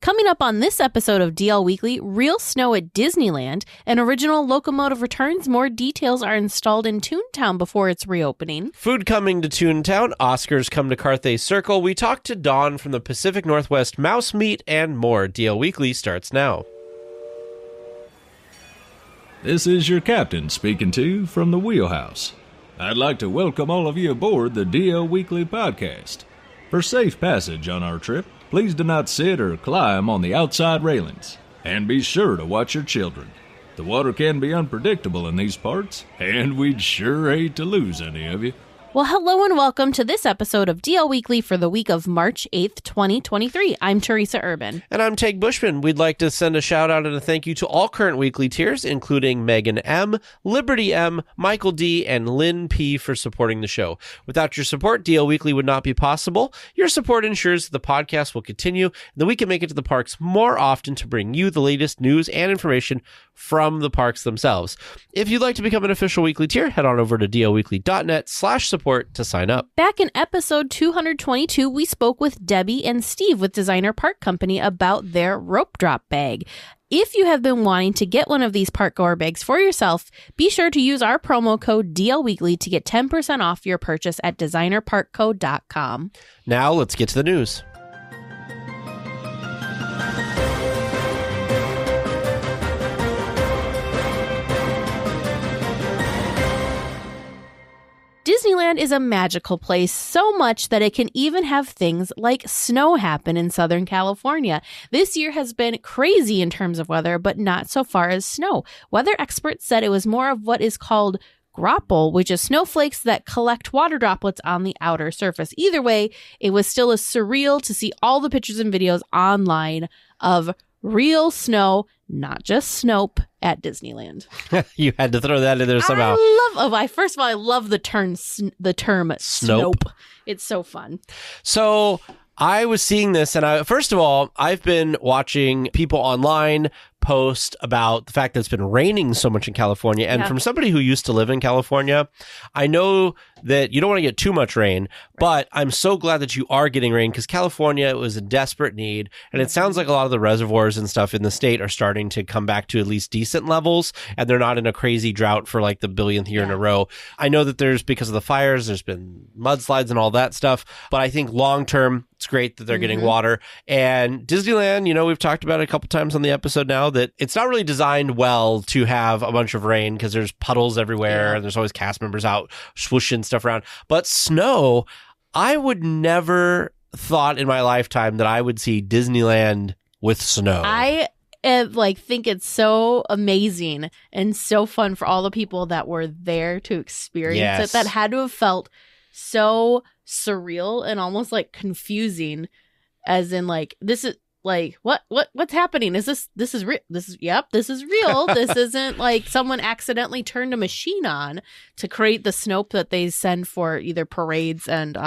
Coming up on this episode of DL Weekly, real snow at Disneyland, an original locomotive returns, more details are installed in Toontown before its reopening. Food coming to Toontown, Oscars come to Carthay Circle, we talk to Dawn from the Pacific Northwest Mouse Meat, and more. DL Weekly starts now. This is your captain speaking to you from the wheelhouse. I'd like to welcome all of you aboard the DL Weekly podcast. For safe passage on our trip, please do not sit or climb on the outside railings, and be sure to watch your children. The water can be unpredictable in these parts, and we'd sure hate to lose any of you. Well, hello and welcome to this episode of DL Weekly for the week of March 8th, 2023. I'm Teresa Urban. And I'm Teg Bushman. We'd like to send a shout out and a thank you to all current weekly tiers, including Megan M., Liberty M., Michael D., and Lynn P. for supporting the show. Without your support, DL Weekly would not be possible. Your support ensures the podcast will continue and that we can make it to the parks more often to bring you the latest news and information from the parks themselves. If you'd like to become an official weekly tier, head on over to dlweekly.net/support to sign up. Back in episode 222, we spoke with Debbie and Steve with Designer Park Company about their rope drop bag. If you have been wanting to get one of these park goer bags for yourself, be sure to use our promo code DLWeekly to get 10% off your purchase at designerparkco.com. Now let's get to the news. Disneyland is a magical place, so much that it can even have things like snow happen in Southern California. This year has been crazy in terms of weather, but not so far as snow. Weather experts said it was more of what is called grapple, which is snowflakes that collect water droplets on the outer surface. Either way, it was still surreal to see all the pictures and videos online of real snow, not just Snope, at Disneyland. You had to throw that in there somehow. First of all, I love the term Snope. It's so fun. So I was seeing this, and first of all, I've been watching people online post about the fact that it's been raining so much in California. And from somebody who used to live in California, I know that you don't want to get too much rain, but I'm so glad that you are getting rain because California was in desperate need. And it sounds like a lot of the reservoirs and stuff in the state are starting to come back to at least decent levels. And they're not in a crazy drought for like the billionth year in a row. I know that because of the fires, there's been mudslides and all that stuff. But I think long term, it's great that they're getting water. And Disneyland, we've talked about it a couple times on the episode now that it's not really designed well to have a bunch of rain because there's puddles everywhere and there's always cast members out swooshing stuff around. But snow, I would never thought in my lifetime that I would see Disneyland with snow. I think it's so amazing and so fun for all the people that were there to experience it. That had to have felt so surreal and almost like confusing, as in like, this is like what's happening? This is real. This is real. This isn't like someone accidentally turned a machine on to create the Snope that they send for either parades and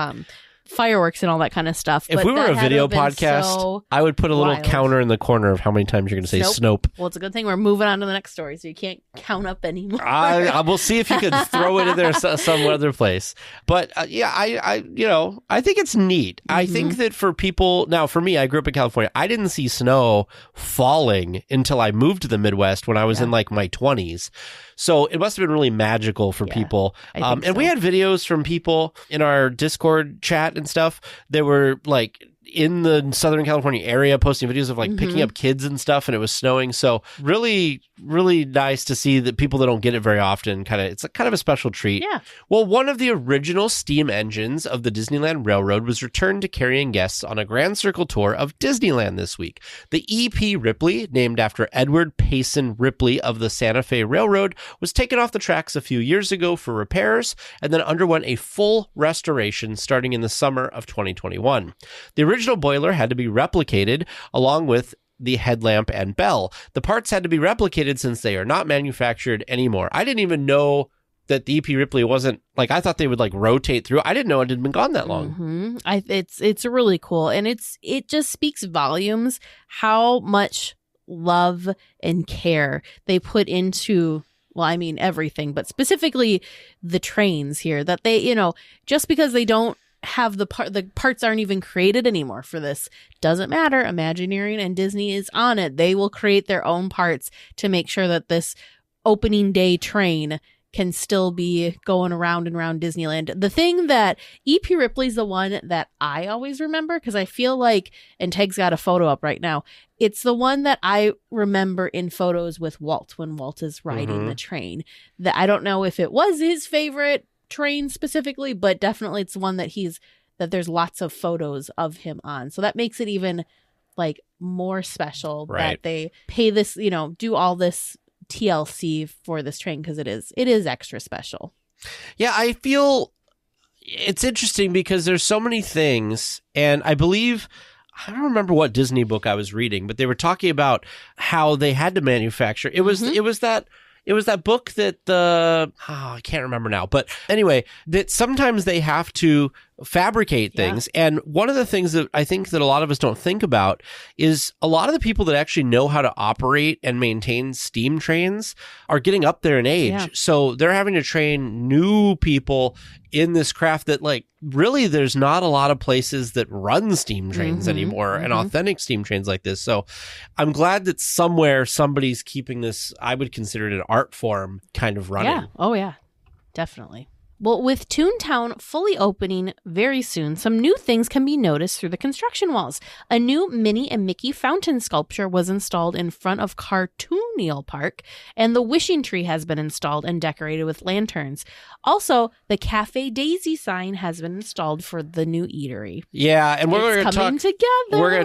fireworks and all that kind of stuff. If we were a video podcast, I would put a little counter in the corner of how many times you're going to say Snope. Well, it's a good thing we're moving on to the next story, so you can't count up anymore. I will see if you can throw it in there some other place. But I think it's neat. I think that for people now, for me, I grew up in California. I didn't see snow falling until I moved to the Midwest when I was in like my 20s. So it must have been really magical for people. And we had videos from people in our Discord chat and stuff. They were like in the Southern California area posting videos of like picking up kids and stuff, and it was snowing. So really, really nice to see that people that don't get it very often it's kind of a special treat. Yeah. Well, one of the original steam engines of the Disneyland Railroad was returned to carrying guests on a Grand Circle tour of Disneyland this week. The EP Ripley, named after Edward Payson Ripley of the Santa Fe Railroad, was taken off the tracks a few years ago for repairs and then underwent a full restoration starting in the summer of 2021. The original boiler had to be replicated along with the headlamp and bell. The parts had to be replicated since they are not manufactured anymore. I didn't even know that the EP Ripley wasn't like, I thought they would like rotate through. I didn't know it had been gone that long. It's really cool. And it just speaks volumes how much love and care they put into, well, I mean everything, but specifically the trains here, that they, just because they don't have the parts aren't even created anymore for this. Doesn't matter. Imagineering and Disney is on it. They will create their own parts to make sure that this opening day train can still be going around and around Disneyland. The thing that E.P. Ripley's the one that I always remember, because I feel like, and Teg's got a photo up right now, it's the one that I remember in photos with Walt when Walt is riding the train. That I don't know if it was his favorite train specifically, but definitely it's one that there's lots of photos of him on. So that makes it even like more special that they pay this, do all this TLC for this train, because it is extra special. Yeah, I feel it's interesting because there's so many things, and I believe, I don't remember what Disney book I was reading, but they were talking about how they had to manufacture. It was that book that I can't remember now, but anyway, that sometimes they have to fabricate things. Yeah. And one of the things that I think that a lot of us don't think about is a lot of the people that actually know how to operate and maintain steam trains are getting up there in age. Yeah. So they're having to train new people in this craft that, like, really there's not a lot of places that run steam trains anymore and authentic steam trains like this. So I'm glad that somewhere somebody's keeping this, I would consider it an art form, kind of running. Yeah. Oh, yeah. Definitely. Well, with Toontown fully opening very soon, some new things can be noticed through the construction walls. A new Minnie and Mickey fountain sculpture was installed in front of Cartoonial Park, and the wishing tree has been installed and decorated with lanterns. Also, the Cafe Daisy sign has been installed for the new eatery. Yeah, and we're going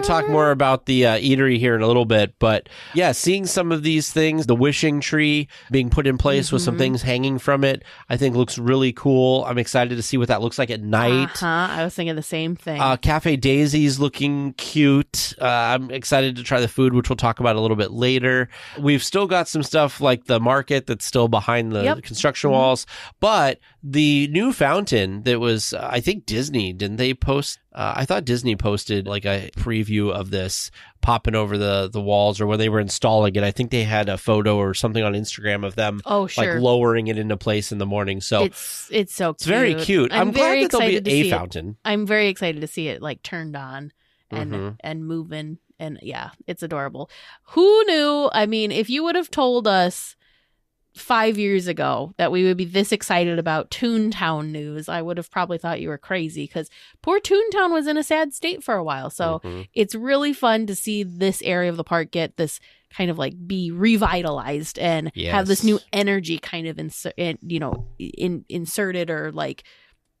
to talk more about the eatery here in a little bit, but yeah, seeing some of these things, the wishing tree being put in place with some things hanging from it, I think looks really cool. I'm excited to see what that looks like at night. I was thinking the same thing. Cafe Daisy's looking cute. I'm excited to try the food, which we'll talk about a little bit later. We've still got some stuff like the market that's still behind the construction walls, but the new fountain that was, I think Disney, didn't they post? I thought Disney posted like a preview of this popping over the walls, or when they were installing it. I think they had a photo or something on Instagram of them like lowering it into place in the morning. So it's so cute. It's very cute. I'm glad that there'll be a fountain. I'm very excited to see it like turned on and moving. And yeah, it's adorable. Who knew? I mean, if you would have told us 5 years ago that we would be this excited about Toontown news, I would have probably thought you were crazy, because poor Toontown was in a sad state for a while. So it's really fun to see this area of the park get this kind of like be revitalized and have this new energy kind of inserted, or like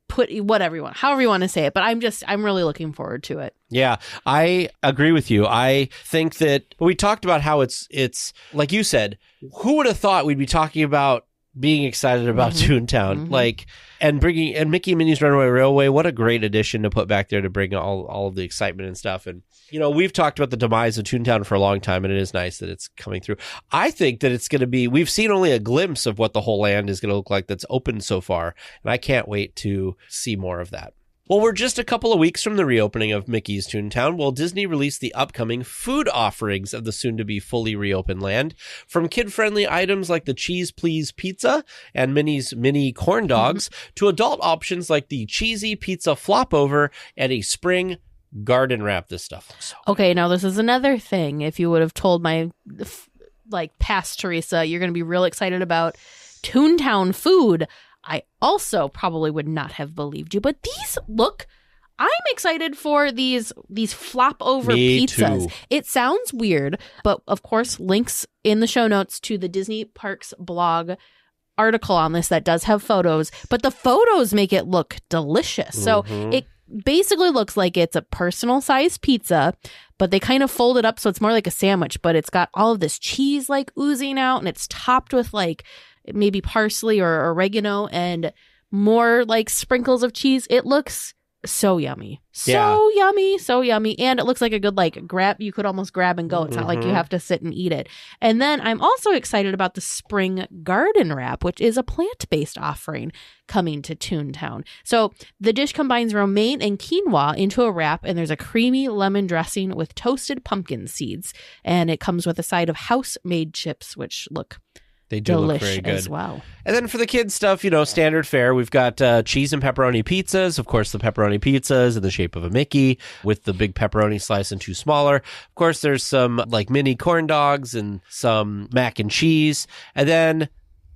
put whatever you want, however you want to say it. But I'm really looking forward to it. Yeah, I agree with you. I think that we talked about how it's like you said, who would have thought we'd be talking about being excited about Toontown, like, and bringing, and Mickey and Minnie's Runaway Railway. What a great addition to put back there to bring all of the excitement and stuff. And, we've talked about the demise of Toontown for a long time, and it is nice that it's coming through. I think that it's going to be, we've seen only a glimpse of what the whole land is going to look like that's open so far, and I can't wait to see more of that. Well, we're just a couple of weeks from the reopening of Mickey's Toontown. Well, Disney released the upcoming food offerings of the soon-to-be fully reopened land. From kid-friendly items like the Cheese Please Pizza and Minnie's Mini Corn Dogs to adult options like the Cheesy Pizza Flopover and a Spring Garden Wrap. This stuff looks so good. Okay, now this is another thing. If you would have told my past Teresa, you're going to be real excited about Toontown food, I also probably would not have believed you. But I'm excited for these flop over pizzas. Too. It sounds weird, but of course, links in the show notes to the Disney Parks blog article on this that does have photos, but the photos make it look delicious. So it basically looks like it's a personal sized pizza, but they kind of fold it up so it's more like a sandwich, but it's got all of this cheese like oozing out, and it's topped with like maybe parsley or oregano and more like sprinkles of cheese. It looks so yummy. So yummy. And it looks like a good grab. You could almost grab and go. It's not like you have to sit and eat it. And then I'm also excited about the Spring Garden Wrap, which is a plant-based offering coming to Toontown. So the dish combines romaine and quinoa into a wrap, and there's a creamy lemon dressing with toasted pumpkin seeds. And it comes with a side of house-made chips, which look They do look very good as well. And then for the kids stuff, standard fare, we've got cheese and pepperoni pizzas. Of course, the pepperoni pizza is in the shape of a Mickey with the big pepperoni slice and 2 smaller. Of course, there's some like mini corn dogs and some mac and cheese. And then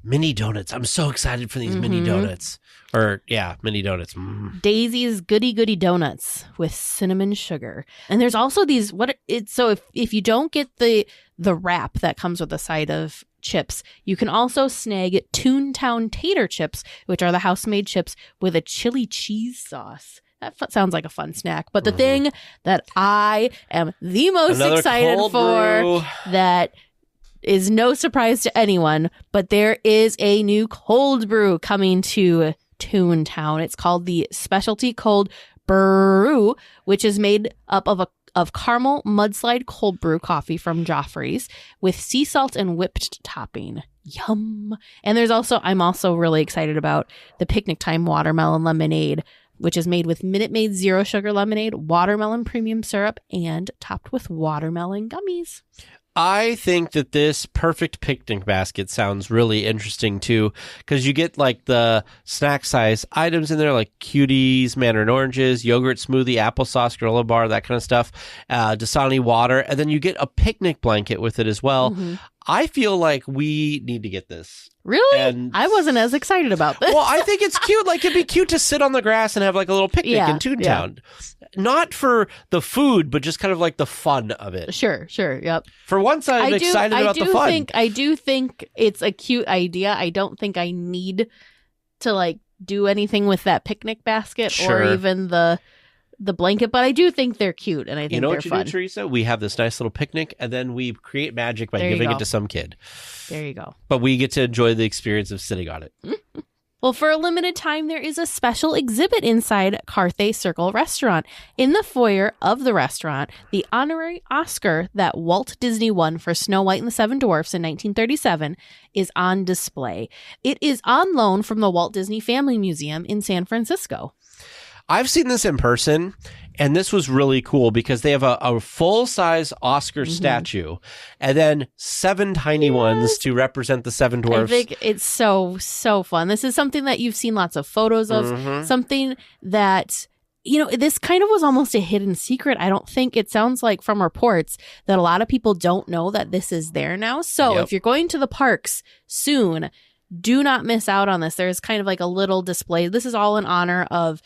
mini donuts. I'm so excited for these mini donuts. Mini donuts. Daisy's Goody Goody Donuts with cinnamon sugar. And there's also these, if you don't get the wrap that comes with a side of chips, you can also snag Toontown Tater Chips, which are the house-made chips with a chili cheese sauce. That sounds like a fun snack. But the thing that I am the most excited for, that is no surprise to anyone, but there is a new cold brew coming to Toontown. It's called the Specialty Cold Brew, which is made up of caramel mudslide cold brew coffee from Joffrey's with sea salt and whipped topping. Yum. And I'm also really excited about the Picnic Time Watermelon Lemonade, which is made with Minute Maid Zero Sugar Lemonade, watermelon premium syrup, and topped with watermelon gummies. I think that this perfect picnic basket sounds really interesting too, because you get like the snack size items in there, like cuties, mandarin oranges, yogurt smoothie, applesauce, granola bar, that kind of stuff, Dasani water, and then you get a picnic blanket with it as well. I feel like we need to get this. Really? I wasn't as excited about this. Well, I think it's cute. Like, it'd be cute to sit on the grass and have like a little picnic in Toontown. Yeah. Not for the food, but just kind of like the fun of it. Sure. Yep. For one side, I'm excited about the fun. I do think it's a cute idea. I don't think I need to like do anything with that picnic basket or even the blanket, but I do think they're cute, and I think they're fun. You know what you do, Teresa? We have this nice little picnic, and then we create magic by giving it to some kid. There you go. But we get to enjoy the experience of sitting on it. Well, for a limited time, there is a special exhibit inside Carthay Circle Restaurant. In the foyer of the restaurant, the honorary Oscar that Walt Disney won for Snow White and the Seven Dwarfs in 1937 is on display. It is on loan from the Walt Disney Family Museum in San Francisco. I've seen this in person, and this was really cool because they have a full-size Oscar statue and then 7 tiny ones to represent the 7 dwarfs. I think it's so fun. This is something that you've seen lots of photos of, something that, this kind of was almost a hidden secret. I don't think, it sounds like from reports that a lot of people don't know that this is there now. So if you're going to the parks soon, do not miss out on this. There's kind of like a little display. This is all in honor of,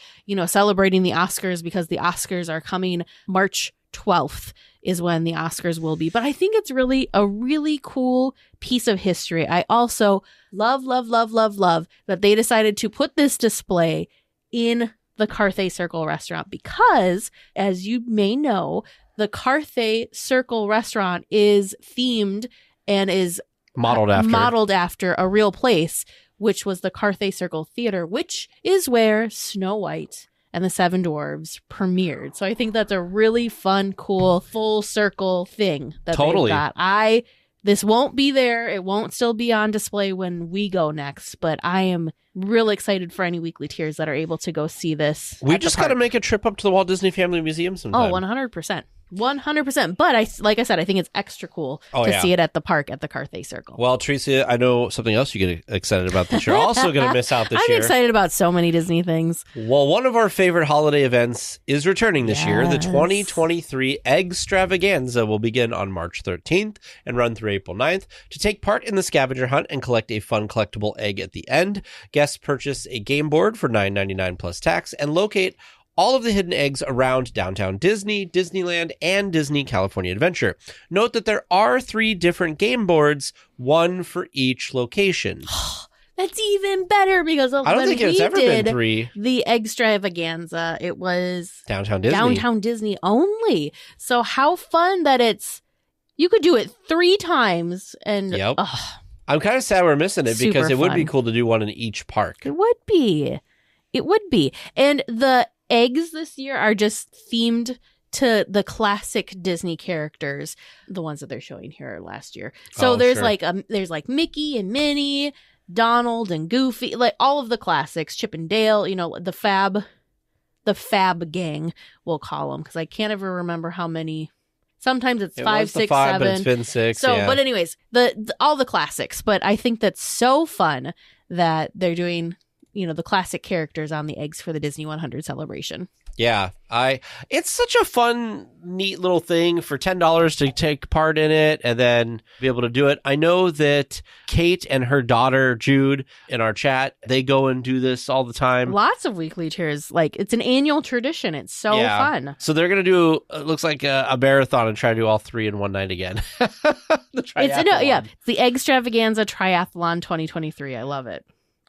celebrating the Oscars, because the Oscars are coming March 12th is when the Oscars will be. But I think it's really a really cool piece of history. I also love that they decided to put this display in the Carthay Circle restaurant because, as you may know, the Carthay Circle restaurant is themed and is modeled after a real place, which was the Carthay Circle Theater, which is where Snow White and the Seven Dwarfs premiered. So I think that's a really fun, cool, full circle thing that they've got. This won't be there. It won't still be on display when we go next, but I am real excited for any weekly tiers that are able to go see this. We just got to make a trip up to the Walt Disney Family Museum sometime. Oh, 100%. 100%. But like I said, I think it's extra cool to see it at the park at the Carthay Circle. Well, Teresa, I know something else you get excited about that you're also going to miss out this year. I'm excited about so many Disney things. Well, one of our favorite holiday events is returning this year. The 2023 Eggstravaganza will begin on March 13th and run through April 9th. To take part in the scavenger hunt and collect a fun collectible egg at the end, guests purchase a game board for $9.99 plus tax and locate all of the hidden eggs around downtown Disney, Disneyland, and Disney California Adventure. Note that there are 3 different game boards, one for each location. That's even better because I don't think it's ever been 3. The Eggstravaganza, it was Downtown Disney only. So how fun that you could do it 3 times. And I'm kind of sad we're missing it because it would be cool to do one in each park. It would be. And the eggs this year are just themed to the classic Disney characters, the ones that they're showing here last year. So there's like Mickey and Minnie, Donald and Goofy, like all of the classics, Chip and Dale, the Fab gang, we'll call them, because I can't ever remember how many. Sometimes it's It 5, was the 6, 5, 7. but it's been 6. So, yeah. but anyways, all the classics. But I think that's so fun that they're doing, the classic characters on the eggs for the Disney 100 celebration. Yeah, it's such a fun, neat little thing for $10 to take part in it and then be able to do it. I know that Kate and her daughter, Jude, in our chat, they go and do this all the time. Lots of weekly tours. Like, it's an annual tradition. It's so fun. So they're going to do, it looks like a marathon and try to do all 3 in one night again. It's the Eggstravaganza Triathlon 2023. I love it.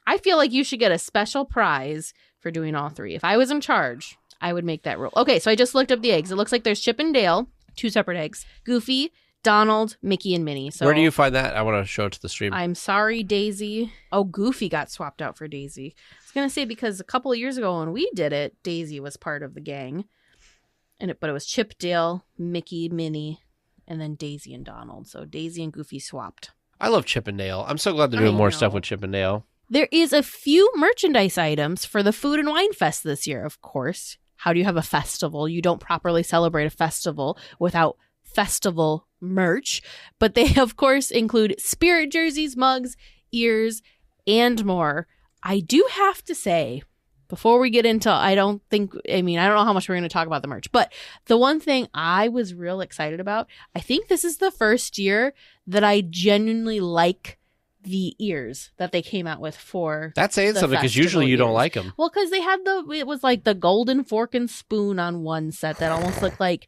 I feel like you should get a special prize for doing all 3. If I was in charge, I would make that rule. Okay, so I just looked up the eggs. It looks like there's Chip and Dale, 2 separate eggs. Goofy, Donald, Mickey, and Minnie. So where do you find that? I want to show it to the stream. I'm sorry, Daisy. Oh, Goofy got swapped out for Daisy. I was going to say because a couple of years ago when we did it, Daisy was part of the gang. But it was Chip, Dale, Mickey, Minnie, and then Daisy and Donald. So Daisy and Goofy swapped. I love Chip and Dale. I'm so glad they're doing more stuff with Chip and Dale. There is a few merchandise items for the Food and Wine Fest this year, of course. How do you have a festival? You don't properly celebrate a festival without festival merch. But they, of course, include spirit jerseys, mugs, ears, and more. I do have to say, before we get into, I don't know how much we're going to talk about the merch. But the one thing I was real excited about, I think this is the first year that I genuinely like the ears that they came out with for that's saying something because usually you don't like them. Well, because they had it was like the golden fork and spoon on one set that almost looked like,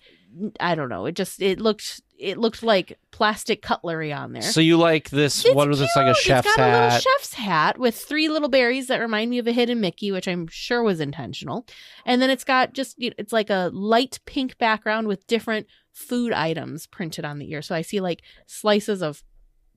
I don't know, it looked like plastic cutlery on there. So you like this one that's like a chef's hat? It's got a little chef's hat with 3 little berries that remind me of a hidden Mickey, which I'm sure was intentional. And then it's got it's like a light pink background with different food items printed on the ear. So I see like slices of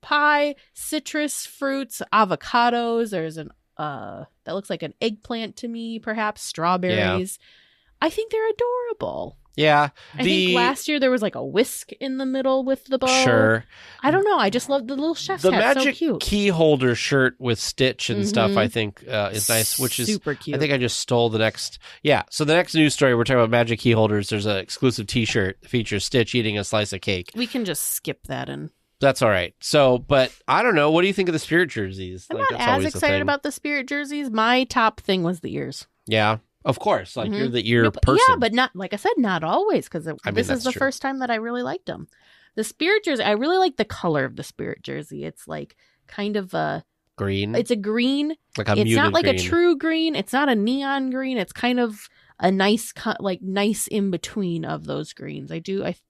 pie, citrus fruits, avocados. There's that looks like an eggplant to me, perhaps strawberries. Yeah. I think they're adorable. Yeah. I think last year there was like a whisk in the middle with the bow. Sure. I don't know. I just love the little chef's hat. The magic so cute. key holder shirt with Stitch and stuff, I think, is nice, which is super cute. I think I just stole the next. Yeah. So the next news story, we're talking about magic key holders. There's an exclusive T-shirt that features Stitch eating a slice of cake. We can just skip that and. That's all right. So, but I don't know. What do you think of the spirit jerseys? I'm not as excited about the spirit jerseys. My top thing was the ears. Yeah, of course. Like you're the ear person. Yeah, but not, like I said, not always, because this is the first time that I really liked them. The spirit jersey, I really like the color of the spirit jersey. It's like kind of a green. It's a green. Like a It's muted not like green. a true green. It's not a neon green. It's kind of a nice in between of those greens. I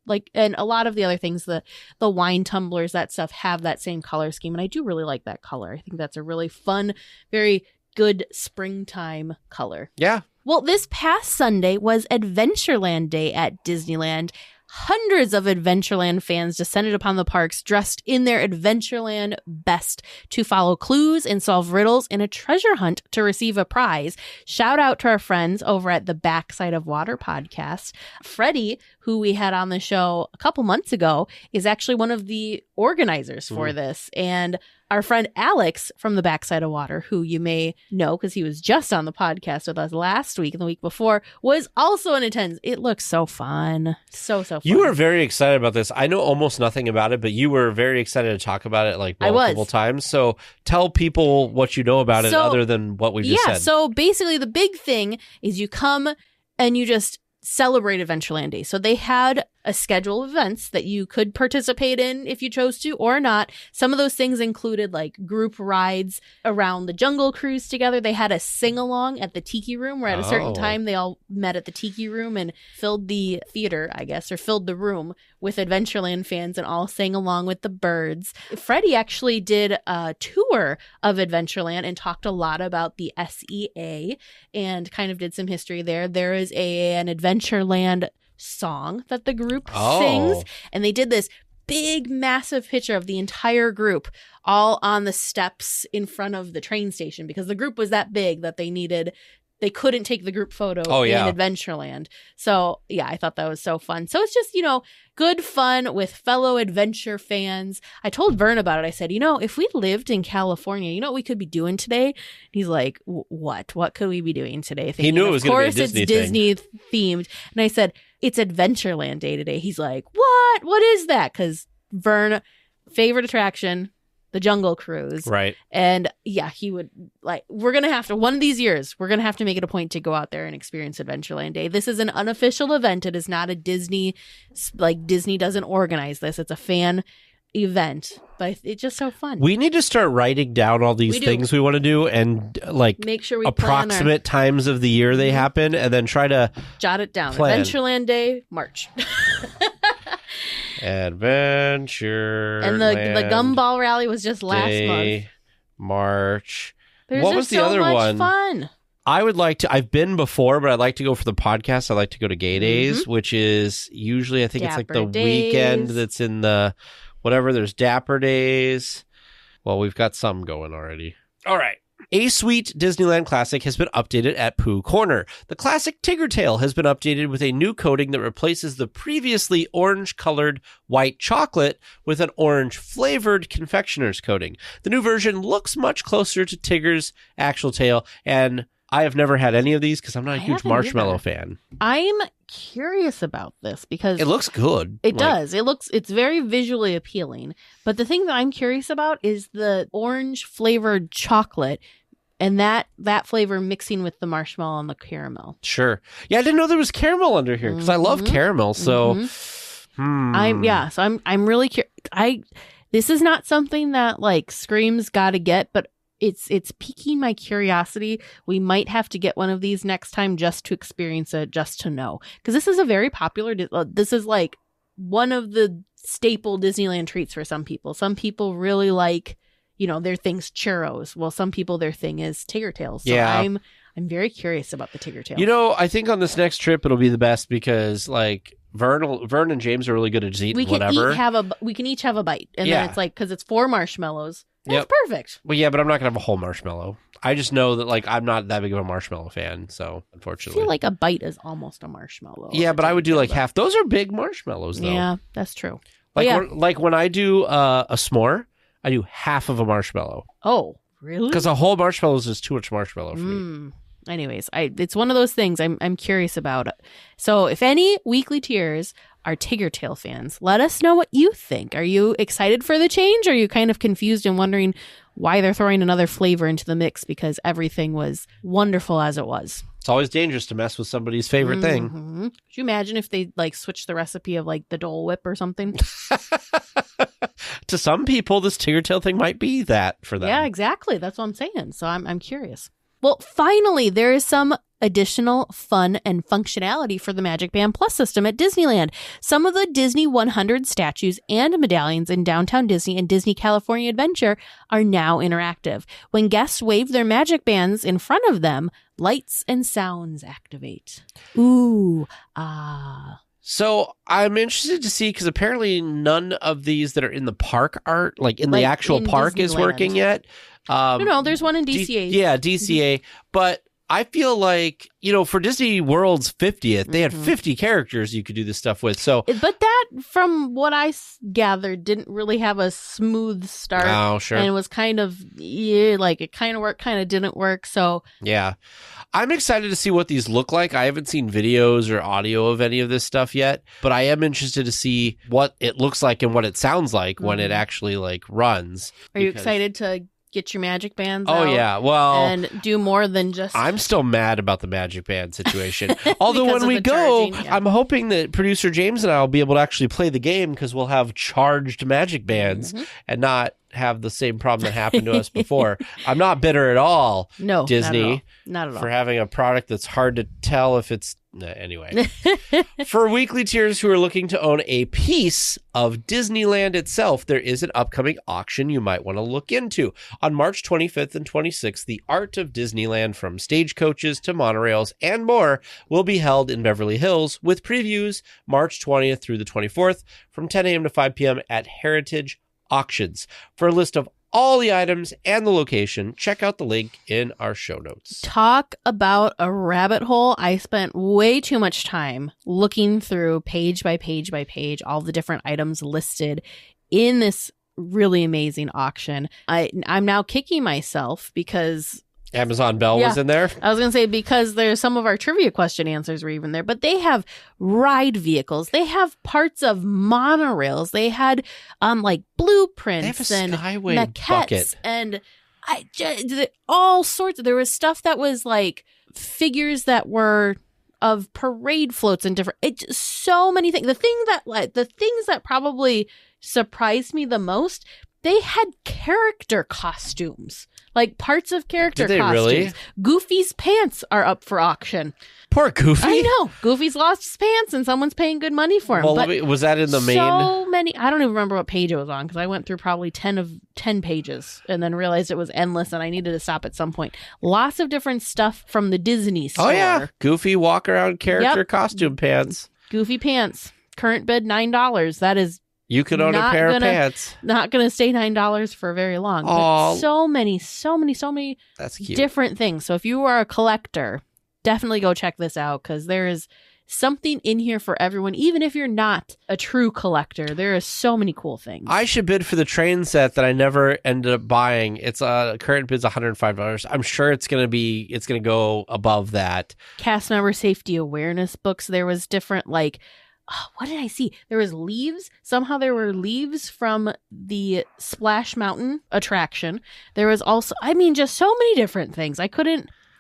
like, and a lot of the other things, the wine tumblers, that stuff have that same color scheme, and I do really like that color. I think that's a really fun, very good springtime color. Yeah. Well, this past Sunday was Adventureland Day at Disneyland. Hundreds of Adventureland fans descended upon the parks dressed in their Adventureland best to follow clues and solve riddles in a treasure hunt to receive a prize. Shout out to our friends over at the Backside of Water podcast. Freddie, who we had on the show a couple months ago, is actually one of the organizers for this. And our friend Alex from the Backside of Water, who you may know because he was just on the podcast with us last week and the week before, was also in attendance. It looks so fun. So fun. You were very excited about this. I know almost nothing about it, but you were very excited to talk about it like multiple times. So tell people what you know about it other than what we just said. Yeah, so basically the big thing is you come and you just celebrate Adventureland Day. So they had a schedule of events that you could participate in if you chose to or not. Some of those things included like group rides around the Jungle Cruise together. They had a sing-along at the Tiki Room where at a certain time they all met at the Tiki Room and filled the theater, I guess, or filled the room with Adventureland fans and all sang along with the birds. Freddie actually did a tour of Adventureland and talked a lot about the SEA and kind of did some history there. There is an Adventureland song that the group sings, and they did this big massive picture of the entire group all on the steps in front of the train station because the group was that big that they couldn't take the group photo in Adventureland. So yeah, I thought that was so fun. So it's just, good fun with fellow adventure fans. I told Vern about it. I said, if we lived in California, you know what we could be doing today? And he's like, what could we be doing today? Thinking, he knew it was going to be a Disney themed. And I said, it's Adventureland Day today. He's like, what? What is that? Because Vern, favorite attraction, the Jungle Cruise. Right. And yeah, he would like, we're going to have to, one of these years, we're going to have to make it a point to go out there and experience Adventureland Day. This is an unofficial event. It is not a Disney, like Disney doesn't organize this. It's a fan event, but it's just so fun. We need to start writing down all these things we want to do and like make sure we approximate times of the year they happen and then try to jot it down. Plan. Adventureland Day, March. Adventure and the Gumball Rally was just last month. March. There's what just was the so other much one? Fun. I would like to. I've been before, but I'd like to go for the podcast. I like to go to Gay Days, which is usually I think it's like the weekend that's in the whatever. There's Dapper Days. Well, we've got some going already. All right. A Sweet Disneyland Classic has been updated at Pooh Corner. The classic Tigger Tail has been updated with a new coating that replaces the previously orange-colored white chocolate with an orange-flavored confectioner's coating. The new version looks much closer to Tigger's actual tail, and I have never had any of these because I'm not a huge marshmallow fan. I'm curious about this because it looks good. It does. It's very visually appealing. But the thing that I'm curious about is the orange flavored chocolate and that flavor mixing with the marshmallow and the caramel. Sure. Yeah, I didn't know there was caramel under here because I love caramel. So I'm really curious. This is not something that like screams gotta get, but it's piquing my curiosity. We might have to get one of these next time just to experience it, just to know. Because this is a very popular, this is like one of the staple Disneyland treats for some people. Some people really like, their thing's churros. Well, some people, their thing is Tigger Tails. So yeah. I'm very curious about the Tigger Tail. I think on this next trip, it'll be the best because like Vern and James are really good at just eating whatever. We can each have a bite. And then it's like, because it's 4 marshmallows. That's perfect. Well, yeah, but I'm not going to have a whole marshmallow. I just know that, like, I'm not that big of a marshmarshmallow fan, so, unfortunately. I feel like a bite is almost a marshmallow. Yeah, but I would do, like, half. Those are big marshmallows, though. Yeah, that's true. Like when I do a s'more, I do half of a marshmallow. Oh, really? Because a whole marshmallow is just too much marshmallow for me. Anyways, it's one of those things I'm curious about. So if any weekly tiers are Tigger Tail fans, let us know what you think. Are you excited for the change? Or are you kind of confused and wondering why they're throwing another flavor into the mix because everything was wonderful as it was? It's always dangerous to mess with somebody's favorite thing. Could you imagine if they like switched the recipe of like the Dole Whip or something? To some people, this Tigger Tail thing might be that for them. Yeah, exactly. That's what I'm saying. So I'm curious. Well, finally, there is some additional fun and functionality for the Magic Band Plus system at Disneyland. Some of the Disney 100 statues and medallions in Downtown Disney and Disney California Adventure are now interactive. When guests wave their Magic Bands in front of them, lights and sounds activate. Ooh, ah. So I'm interested to see because apparently none of these that are in the park art, like in the actual park, is working yet. No, there's one in DCA. DCA. But I feel like, for Disney World's 50th, they had 50 characters you could do this stuff with. So, but that, from what I gathered, didn't really have a smooth start. Oh, sure. And it was kind of, it kind of worked, kind of didn't work. So, yeah. I'm excited to see what these look like. I haven't seen videos or audio of any of this stuff yet, but I am interested to see what it looks like and what it sounds like when it actually runs. Are you excited to get your Magic Bands out? Oh, yeah. Well, and do more than just... I'm still mad about the Magic Band situation. Although when we go, I'm hoping that producer James and I will be able to actually play the game because we'll have charged Magic Bands and not have the same problem that happened to us before. I'm not bitter at all, Disney, not at all. For having a product that's hard to tell if it's... Anyway, for weekly tiers who are looking to own a piece of Disneyland itself, there is an upcoming auction you might want to look into. On March 25th and 26th, the Art of Disneyland, from stagecoaches to monorails and more, will be held in Beverly Hills, with previews March 20th through the 24th from 10 a.m. to 5 p.m. at Heritage Auctions. For a list of all the items and the location, check out the link in our show notes. Talk about a rabbit hole. I spent way too much time looking through page by page by page, all the different items listed in this really amazing auction. I'm now kicking myself because Amazon Bell was in there. I was going to say, because there's some of our trivia question answers were even there, but they have ride vehicles. They have parts of monorails. They had like blueprints and maquettes bucket. and all sorts. There was stuff that was like figures that were of parade floats and different. So many things. The things that probably surprised me the most, they had character costumes. Like parts of character Did they costumes. Really? Goofy's pants are up for auction. Poor Goofy. I know. Goofy's lost his pants and someone's paying good money for him. Well, but was that in the main? So many. I don't even remember what page it was on because I went through probably 10 pages and then realized it was endless and I needed to stop at some point. Lots of different stuff from the Disney store. Oh, yeah. Goofy walk around character costume pants. Goofy pants. Current bid $9. That is. You could own a pair of pants. Not going to stay $9 for very long. But so many That's cute. different things. So if you are a collector, definitely go check this out because there is something in here for everyone. Even if you're not a true collector, there are so many cool things. I should bid for the train set that I never ended up buying. It's current bid's $105. I'm sure it's going to go above that. Cast member safety awareness books. There was different what did I see? There was leaves. Somehow there were leaves from the Splash Mountain attraction. There was also, just so many different things.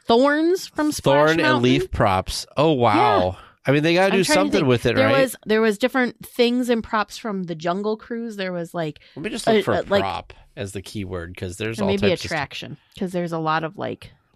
Thorns from Splash Mountain. Thorn and leaf props. Oh, wow. Yeah. They got to do something with it, right? There was different things and props from the Jungle Cruise. There was Let me just look for prop as the keyword because there's all maybe types attraction because there's a lot of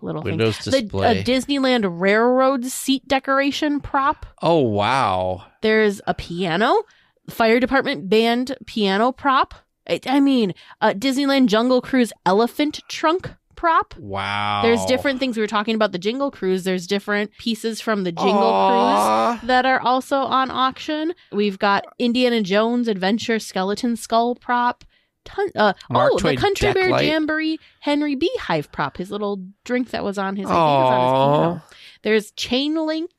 little Windows things. display. The Disneyland Railroad seat decoration prop. Oh, wow. There's a piano, fire department band piano prop. Disneyland Jungle Cruise elephant trunk prop. Wow. There's different things. We were talking about the Jingle Cruise. There's different pieces from the Jingle Cruise that are also on auction. We've got Indiana Jones Adventure skeleton skull prop. The Country Bear Jamboree Henry Beehive prop, his little drink that was on his, piano. There's chain link,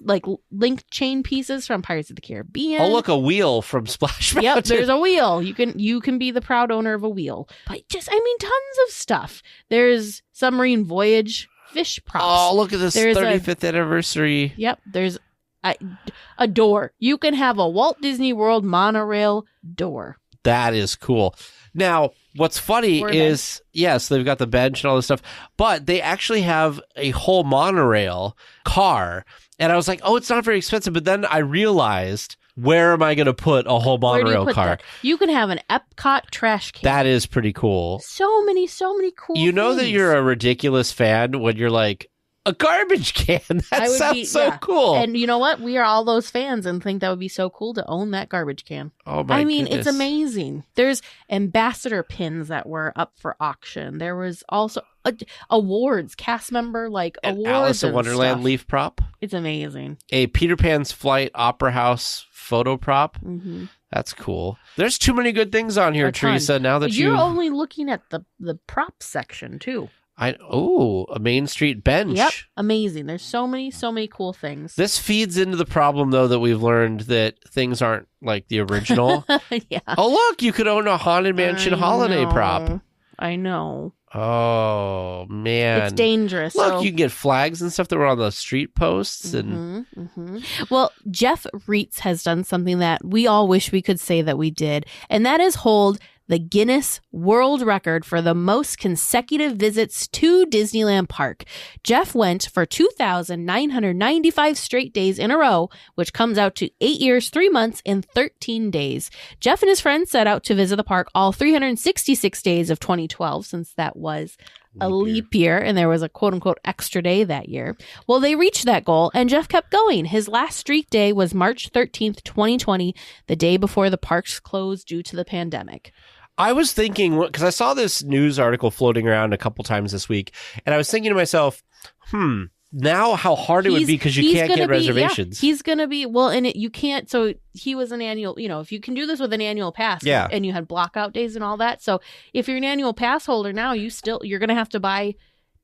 linked chain pieces from Pirates of the Caribbean. Oh, look, a wheel from Splash Mountain. Yep, there's a wheel. You can be the proud owner of a wheel. But tons of stuff. There's Submarine Voyage fish props. Oh, look at this 35th anniversary. Yep, there's a door. You can have a Walt Disney World monorail door. That is cool. Now, what's funny is, yes, they've got the bench and all this stuff, but they actually have a whole monorail car. And I was like, oh, it's not very expensive. But then I realized, where am I going to put a whole monorail car? That? You can have an Epcot trash can. That is pretty cool. So many cool You know things. that you're a ridiculous fan when you're like, a garbage can. That sounds so cool. And you know what? We are all those fans and think that would be so cool to own that garbage can. Oh my goodness. It's amazing. There's ambassador pins that were up for auction. There was also awards, cast member awards. Alice in Wonderland stuff. leaf prop. It's amazing. A Peter Pan's Flight Opera House photo prop. Mm-hmm. That's cool. There's too many good things on here, Teresa. Now that you're only looking at the prop section too. A Main Street bench. Yep, amazing. There's so many cool things. This feeds into the problem, though, that we've learned that things aren't like the original. Yeah. Oh, look, you could own a Haunted Mansion holiday prop. I know. Oh, man. It's dangerous. Look, you can get flags and stuff that were on the street posts. Well, Jeff Reitz has done something that we all wish we could say that we did, and that is hold the Guinness World Record for the most consecutive visits to Disneyland Park. Jeff went for 2,995 straight days in a row, which comes out to 8 years, 3 months, and 13 days. Jeff and his friends set out to visit the park all 366 days of 2012, since that was a leap year, and there was a quote-unquote extra day that year. Well, they reached that goal, and Jeff kept going. His last streak day was March 13th, 2020, the day before the parks closed due to the pandemic. I was thinking, because I saw this news article floating around a couple times this week, and I was thinking to myself, now how hard it would be because you can't get reservations. Yeah, he's going to be, you can't, so he was an annual, if you can do this with an annual pass, and you had blockout days and all that, so if you're an annual pass holder now, you're going to have to buy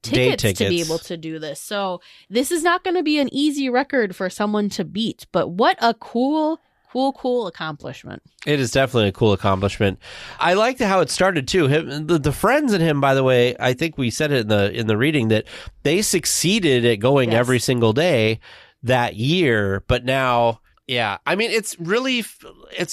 tickets to be able to do this. So this is not going to be an easy record for someone to beat, but what a cool cool accomplishment. It is definitely a cool accomplishment. I liked how it started too. The friends and him, by the way, I think we said it in the reading that they succeeded at going every single day that year, but now. Yeah. I mean, it's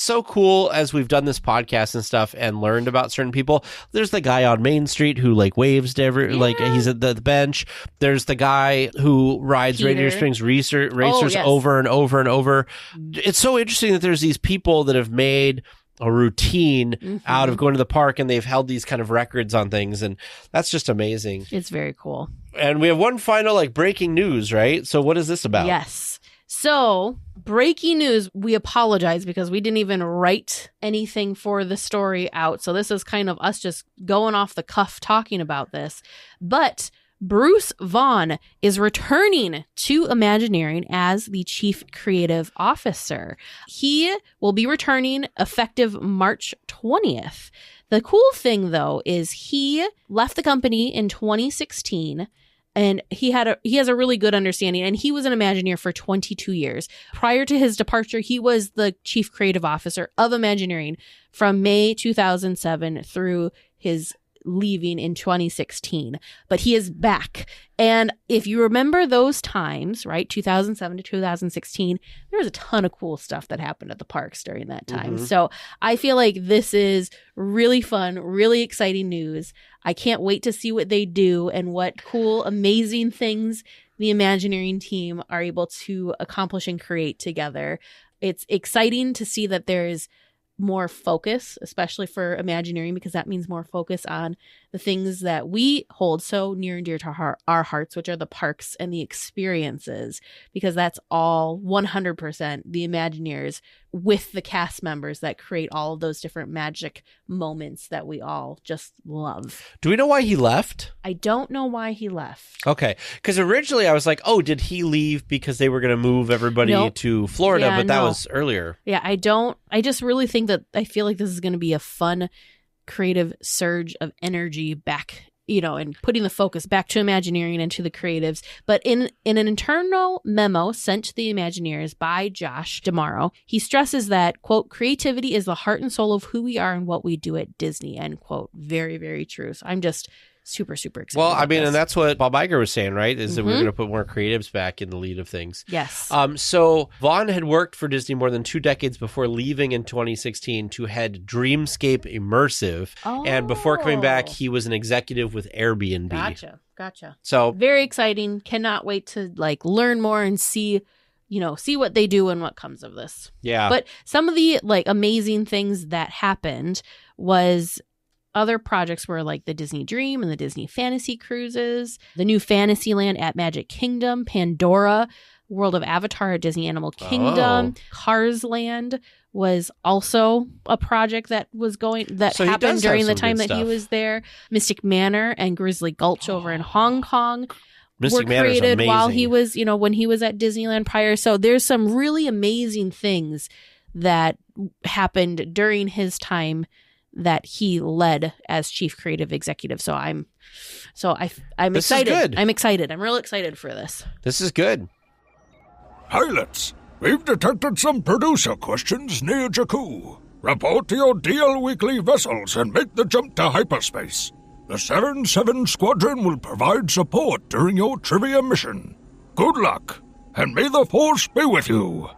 so cool as we've done this podcast and stuff and learned about certain people. There's the guy on Main Street who like waves to like he's at the bench. There's the guy who rides Radiator Springs racers over and over and over. It's so interesting that there's these people that have made a routine out of going to the park, and they've held these kind of records on things, and that's just amazing. It's very cool. And we have one final like breaking news, right? So what is this about? Yes. So, breaking news, we apologize because we didn't even write anything for the story out. So this is kind of us just going off the cuff talking about this. But Bruce Vaughn is returning to Imagineering as the Chief Creative Officer. He will be returning effective March 20th. The cool thing, though, is he left the company in 2016. And he has a really good understanding, and he was an Imagineer for 22 years. Prior to his departure, he was the Chief Creative Officer of Imagineering from May 2007 through his leaving in 2016. But he is back. And if you remember those times, right, 2007 to 2016, there was a ton of cool stuff that happened at the parks during that time. So I feel like this is really fun, really exciting news. I can't wait to see what they do and what cool, amazing things the Imagineering team are able to accomplish and create together. It's exciting to see that there's more focus, especially for Imagineering, because that means more focus on the things that we hold so near and dear to our hearts, which are the parks and the experiences, because that's all 100% the Imagineers with the cast members that create all of those different magic moments that we all just love. Do we know why he left? I don't know why he left. Okay. Because originally I was like, oh, did he leave because they were going to move everybody to Florida? But that was earlier. Yeah, I just really think that I feel like this is going to be a fun, creative surge of energy back, and putting the focus back to Imagineering and to the creatives. But in an internal memo sent to the Imagineers by Josh D'Amaro, he stresses that, quote, creativity is the heart and soul of who we are and what we do at Disney, end quote. Very, very true. So I'm just super, super excited. Well, I mean, and that's what Bob Iger was saying, right? Is that we're going to put more creatives back in the lead of things. Yes. So Vaughn had worked for Disney more than 2 decades before leaving in 2016 to head Dreamscape Immersive. Oh. And before coming back, he was an executive with Airbnb. Gotcha. So very exciting. Cannot wait to learn more and see what they do and what comes of this. Yeah. But some of the amazing things that happened was other projects were like the Disney Dream and the Disney Fantasy Cruises, the new Fantasyland at Magic Kingdom, Pandora, World of Avatar at Disney Animal Kingdom, Cars Land was also a project that happened during the time that he was there. Mystic Manor and Grizzly Gulch over in Hong Kong were created while he was, when he was at Disneyland prior. So there's some really amazing things that happened during his time that he led as chief creative executive. So I'm excited. I'm excited. I'm real excited for this. This is good. Pilots, we've detected some producer questions near Jakku. Report to your DLWeekly vessels and make the jump to hyperspace. The 7-7 Squadron will provide support during your trivia mission. Good luck, and may the Force be with you.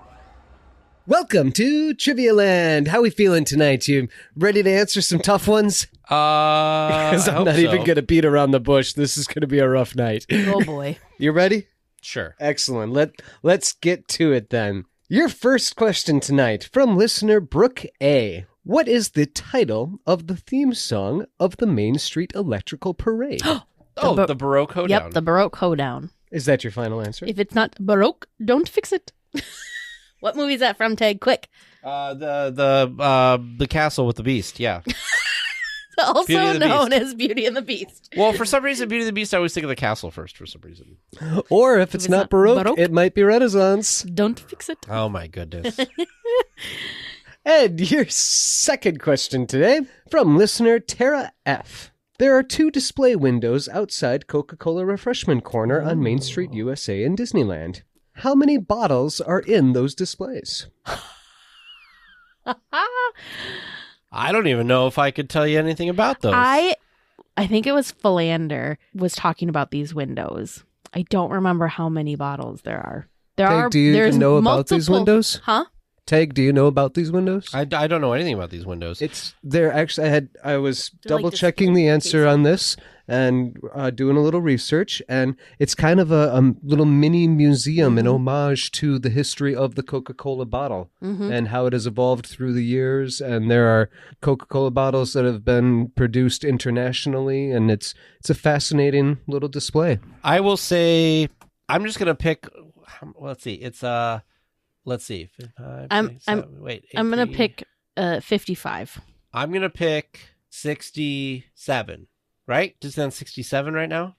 Welcome to Trivia Land. How we feeling tonight? You ready to answer some tough ones? Because I'm not even going to beat around the bush. This is going to be a rough night. Oh, boy. You ready? Sure. Excellent. Let's get to it then. Your first question tonight from listener Brooke A. What is the title of the theme song of the Main Street Electrical Parade? The Baroque Hoedown. Yep, the Baroque Hoedown. Is that your final answer? If it's not Baroque, don't fix it. What movie is that from, Ted? Quick. The Castle with the Beast, yeah. Also known as Beauty and the Beast. Well, for some reason, Beauty and the Beast, I always think of the castle first for some reason. Or if it's not Baroque, it might be Renaissance. Don't fix it. Oh, my goodness. Ed, your second question today from listener Tara F. There are 2 display windows outside Coca-Cola Refreshment Corner on Main Street, USA in Disneyland. How many bottles are in those displays? I don't even know if I could tell you anything about those. I think it was Philander was talking about these windows. I don't remember how many bottles there are. Do you even know about these windows? Huh? Tag, do you know about these windows? I don't know anything about these windows. They're actually, I was They're like double checking the answer on this and doing a little research, and it's kind of a little mini museum in homage to the history of the Coca-Cola bottle and how it has evolved through the years. And there are Coca-Cola bottles that have been produced internationally, and it's a fascinating little display. I will say, I'm just gonna pick. Let's see. It's Let's see. 5, 6, 7, wait. 18. I'm gonna pick 55. I'm gonna pick 67. Right? Just on 67 right now.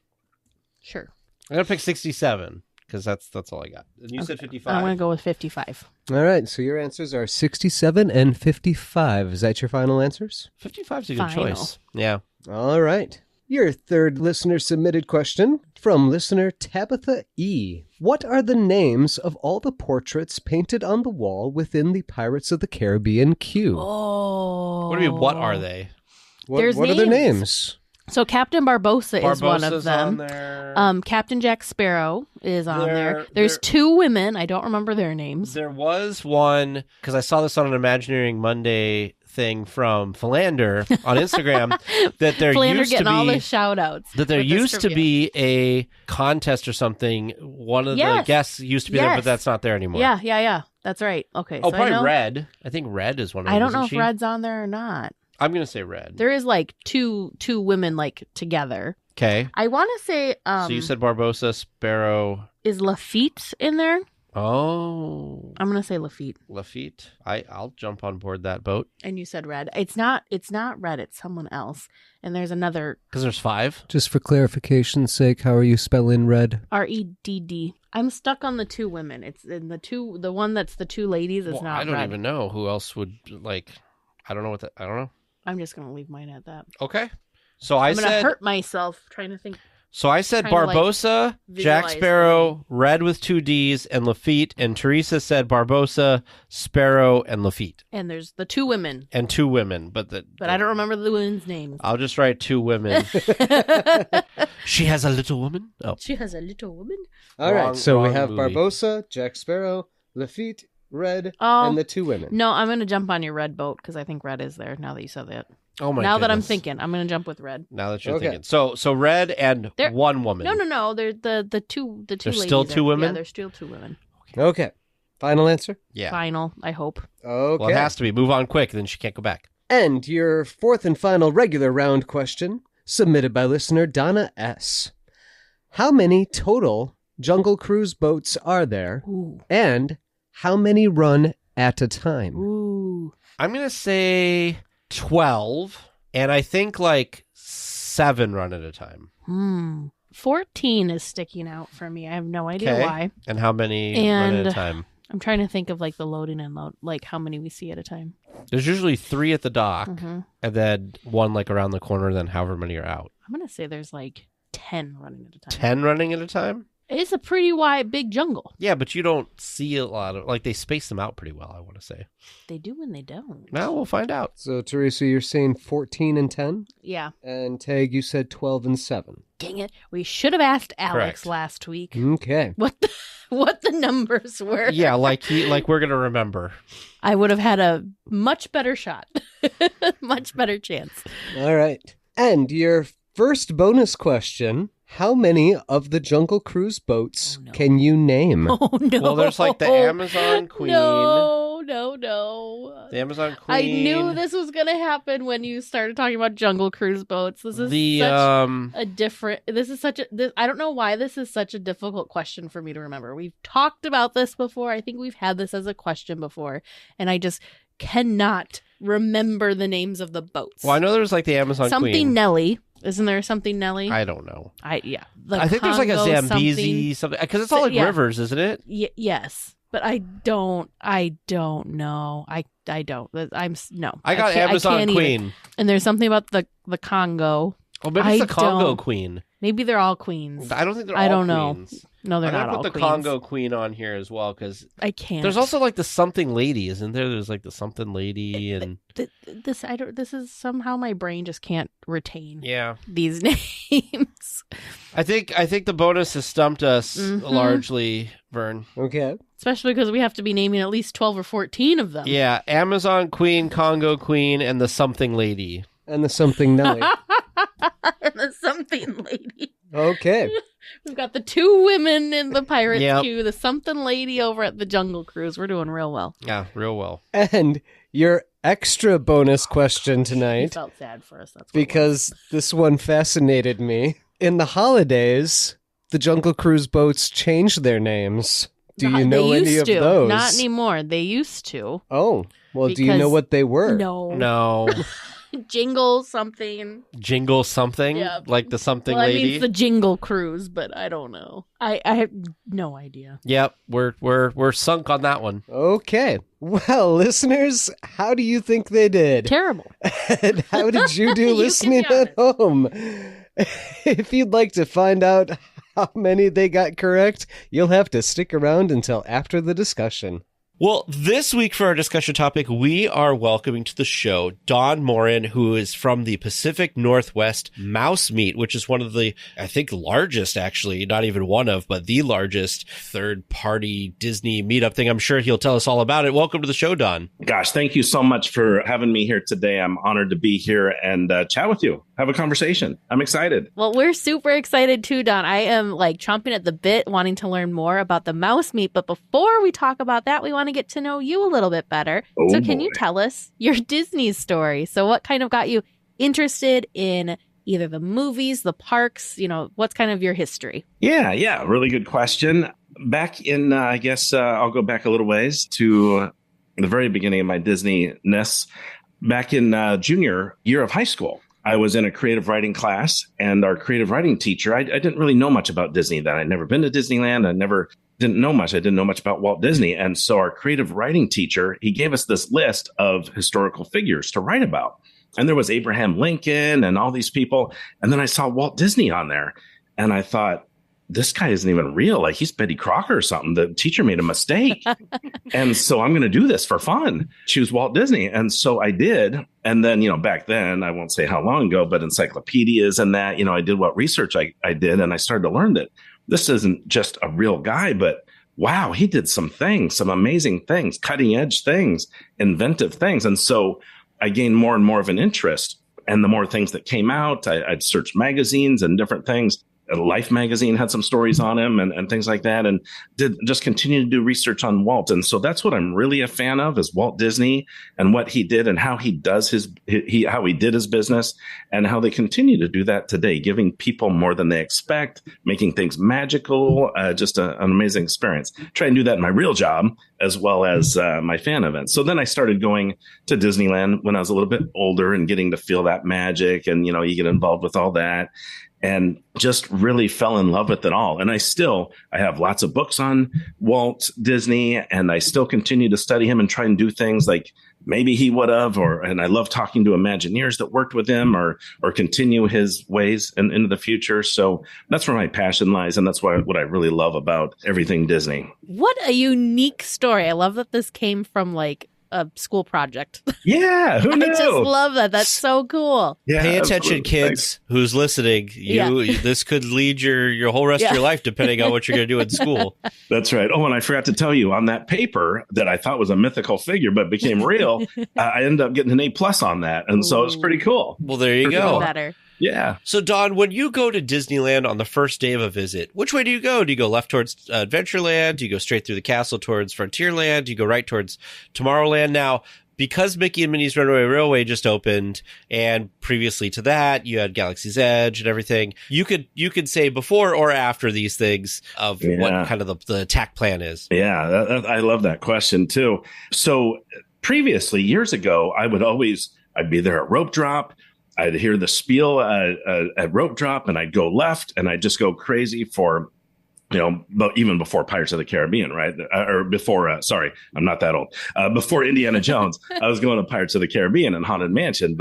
Sure. I'm gonna pick 67 because that's all I got. And you said 55. I'm gonna go with 55. All right. So your answers are 67 and 55. Is that your final answers? 55 is a good Final. choice. Yeah. All right. Your third listener submitted question from listener Tabitha E. What are the names of all the portraits painted on the wall within the Pirates of the Caribbean queue? Oh. What do you mean? What are they? What are their names? So Captain Barbossa is one of Barbossa's them. on there. Captain Jack Sparrow is on there. There's two women. I don't remember their names. There was one, because I saw this on an Imagineering Monday thing from Philander on Instagram, that there Philander used to getting all the be shout outs. that there used to be a contest or something. One of the guests used to be there, but that's not there anymore. Yeah. That's right. Okay. Oh, so probably Red. I think Red is one of them. I don't know isn't if she? Red's on there or not. I'm going to say Red. There is like two women like together. Okay. I want to say So you said Barbossa, Sparrow. is Lafitte in there? Oh. I'm gonna say Lafitte. Lafitte. I'll jump on board that boat. And you said Red. It's not Red, it's someone else. And there's another Because there's 5. Just for clarification's sake, how are you spelling red? Redd. I'm stuck on the two women. It's in the one that's the two ladies is not I don't Red. even know who else would I don't know I don't know. I'm just gonna leave mine at that. Okay. So I'm gonna hurt myself trying to think. So I said Trying to, Barbossa, Jack visualize Sparrow, Red with 2 D's, and Lafitte. And Teresa said Barbossa, Sparrow, and Lafitte. And there's the two women. And 2 women. But I don't remember the women's names. I'll just write 2 women. She has a little woman? Oh. She has a little woman. All right. So we wrong have movie. Barbossa, Jack Sparrow, Lafitte, Red, Oh. and the 2 women. No, I'm going to jump on your Red boat because I think Red is there now that you said that. Oh my Now that I'm goodness. thinking, I'm going to jump with Red. Now that you're Okay. thinking. So Red and There- 1 woman. No. They're the two There's ladies. still 2 women? Yeah, there's still 2 women. Okay. Final answer? Yeah. Final, I hope. Okay. Well, it has to be. Move on quick, then she can't go back. And your fourth and final regular round question, submitted by listener Donna S. How many total Jungle Cruise boats are there? Ooh. And how many run at a time? Ooh. I'm going to say 12, and I think 7 run at a time. 14 is sticking out for me. I have no idea Okay. why. And how many run at a time? I'm trying to think of the loading and load, how many we see at a time. There's usually 3 at the dock, Mm-hmm. and then 1 around the corner, then however many are out. I'm going to say there's 10 running at a time. 10 running at a time? It's a pretty big jungle. Yeah, but you don't see a lot of, they space them out pretty well, I want to say. They do and they don't. Now we'll find out. So, Teresa, you're saying 14 and 10? Yeah. And Tag, you said 12 and 7. Dang it. We should have asked Alex Correct. last week Okay. what the numbers were. Yeah, we're going to remember. I would have had a much better shot. Much better chance. All right. And your first bonus question, how many of the Jungle Cruise boats can you name? Oh, no. Well, there's the Amazon Queen. No. The Amazon Queen. I knew this was going to happen when you started talking about Jungle Cruise boats. This is I don't know why this is such a difficult question for me to remember. We've talked about this before. I think we've had this as a question before, and I just cannot remember the names of the boats. Well, I know there's the Amazon something Queen. Nelly. Isn't there something Nelly? I don't know. I think there's a Congo Zambezi something because it's all rivers, isn't it? Yes, but I don't know. I don't. I got Amazon Queen. And there's something about the Congo. Oh, maybe it's the Congo Queen. Maybe they're all queens. I don't think they're all know. queens. No, they're I'm not gonna all put the queens. Congo Queen on here as well because I can't. there's also like the something lady, isn't there? There's like the something lady and This is somehow my brain just can't retain these names. I think the bonus has stumped us largely, Vern. Okay. Especially because we have to be naming at least 12 or 14 of them. Yeah, Amazon Queen, Congo Queen, and the something lady. And the something Nelly. And the something lady. Okay. We've got the two women in the Pirates Yep. queue, the something lady over at the Jungle Cruise. We're doing real well. Yeah, real well. And your extra bonus question I tonight, felt sad for us. That's what because this one fascinated me. In the holidays, the Jungle Cruise boats changed their names. Do you know any of those? Not anymore. They used to. Oh, well, do you know what they were? No. Jingle something. Jingle something? Yeah. Like the something Well, I lady? mean, it's the Jingle Cruise, but I don't know. I have no idea. Yep, we're sunk on that one. Okay. Well, listeners, how do you think they did? Terrible. And how did you do You listening can be at home? If you'd like to find out how many they got correct, you'll have to stick around until after the discussion. Well, this week for our discussion topic, we are welcoming to the show Dawn Morin, who is from the Pacific Northwest Mouse Meet, which is one of the, I think, largest, actually, not even one of, but the largest third-party Disney meetup thing. I'm sure he'll tell us all about it. Welcome to the show, Dawn. Gosh, thank you so much for having me here today. I'm honored to be here and chat with you, have a conversation. I'm excited. Well, we're super excited too, Don. I am like chomping at the bit, wanting to learn more about the Mouse Meet. But before we talk about that, we want to get to know you a little bit better. So can you tell us your Disney story? So what kind of got you interested in either the movies, the parks, what's kind of your history? Yeah. Really good question. Back in, I guess I'll go back a little ways to the very beginning of my Disney-ness. Back in junior year of high school, I was in a creative writing class, and our creative writing teacher, I didn't really know much about Disney then. I'd never been to Disneyland. Didn't know much. I didn't know much about Walt Disney. And so our creative writing teacher, he gave us this list of historical figures to write about. And there was Abraham Lincoln and all these people. And then I saw Walt Disney on there. And I thought, this guy isn't even real. Like, he's Betty Crocker or something. The teacher made a mistake. And so I'm going to do this for fun. Choose Walt Disney. And so I did. And then, back then, I won't say how long ago, but encyclopedias and that, I did what research I did. And I started to learn that this isn't just a real guy, but wow, he did some things, some amazing things, cutting edge things, inventive things. And so I gained more and more of an interest. And the more things that came out, I'd search magazines and different things. Life magazine had some stories on him and things like that, and did just continue to do research on Walt. And so that's what I'm really a fan of, is Walt Disney and what he did and how he does how he did his business, and how they continue to do that today, giving people more than they expect, making things magical, just an amazing experience. Try and do that in my real job as well as my fan events. So then I started going to Disneyland when I was a little bit older and getting to feel that magic, and you get involved with all that. And just really fell in love with it all. And I have lots of books on Walt Disney, and I still continue to study him and try and do things like maybe he would have, and I love talking to Imagineers that worked with him or continue his ways and into the future. So that's where my passion lies. And that's what I really love about everything Disney. What a unique story. I love that this came from like a school project. Yeah, who knew? I just love that. That's so cool. Yeah, pay attention, kids. Thanks. Who's listening? This could lead your whole rest of your life, depending on what you're going to do in school. That's right. Oh, and I forgot to tell you, on that paper that I thought was a mythical figure but became real, I ended up getting an A+ on that, and so it's pretty cool. Well, there you go. Better. Yeah. So, Dawn, when you go to Disneyland on the first day of a visit, which way do you go? Do you go left towards Adventureland? Do you go straight through the castle towards Frontierland? Do you go right towards Tomorrowland? Now, because Mickey and Minnie's Runaway Railway just opened, and previously to that, you had Galaxy's Edge and everything, you could say before or after these things of what kind of the attack plan is. Yeah, I love that question, too. So, previously, years ago, I'd be there at Rope Drop. I'd hear the spiel at Rope Drop, and I'd go left, and I'd just go crazy for, but even before Pirates of the Caribbean, right? Or before, sorry, I'm not that old. Before Indiana Jones, I was going to Pirates of the Caribbean and Haunted Mansion,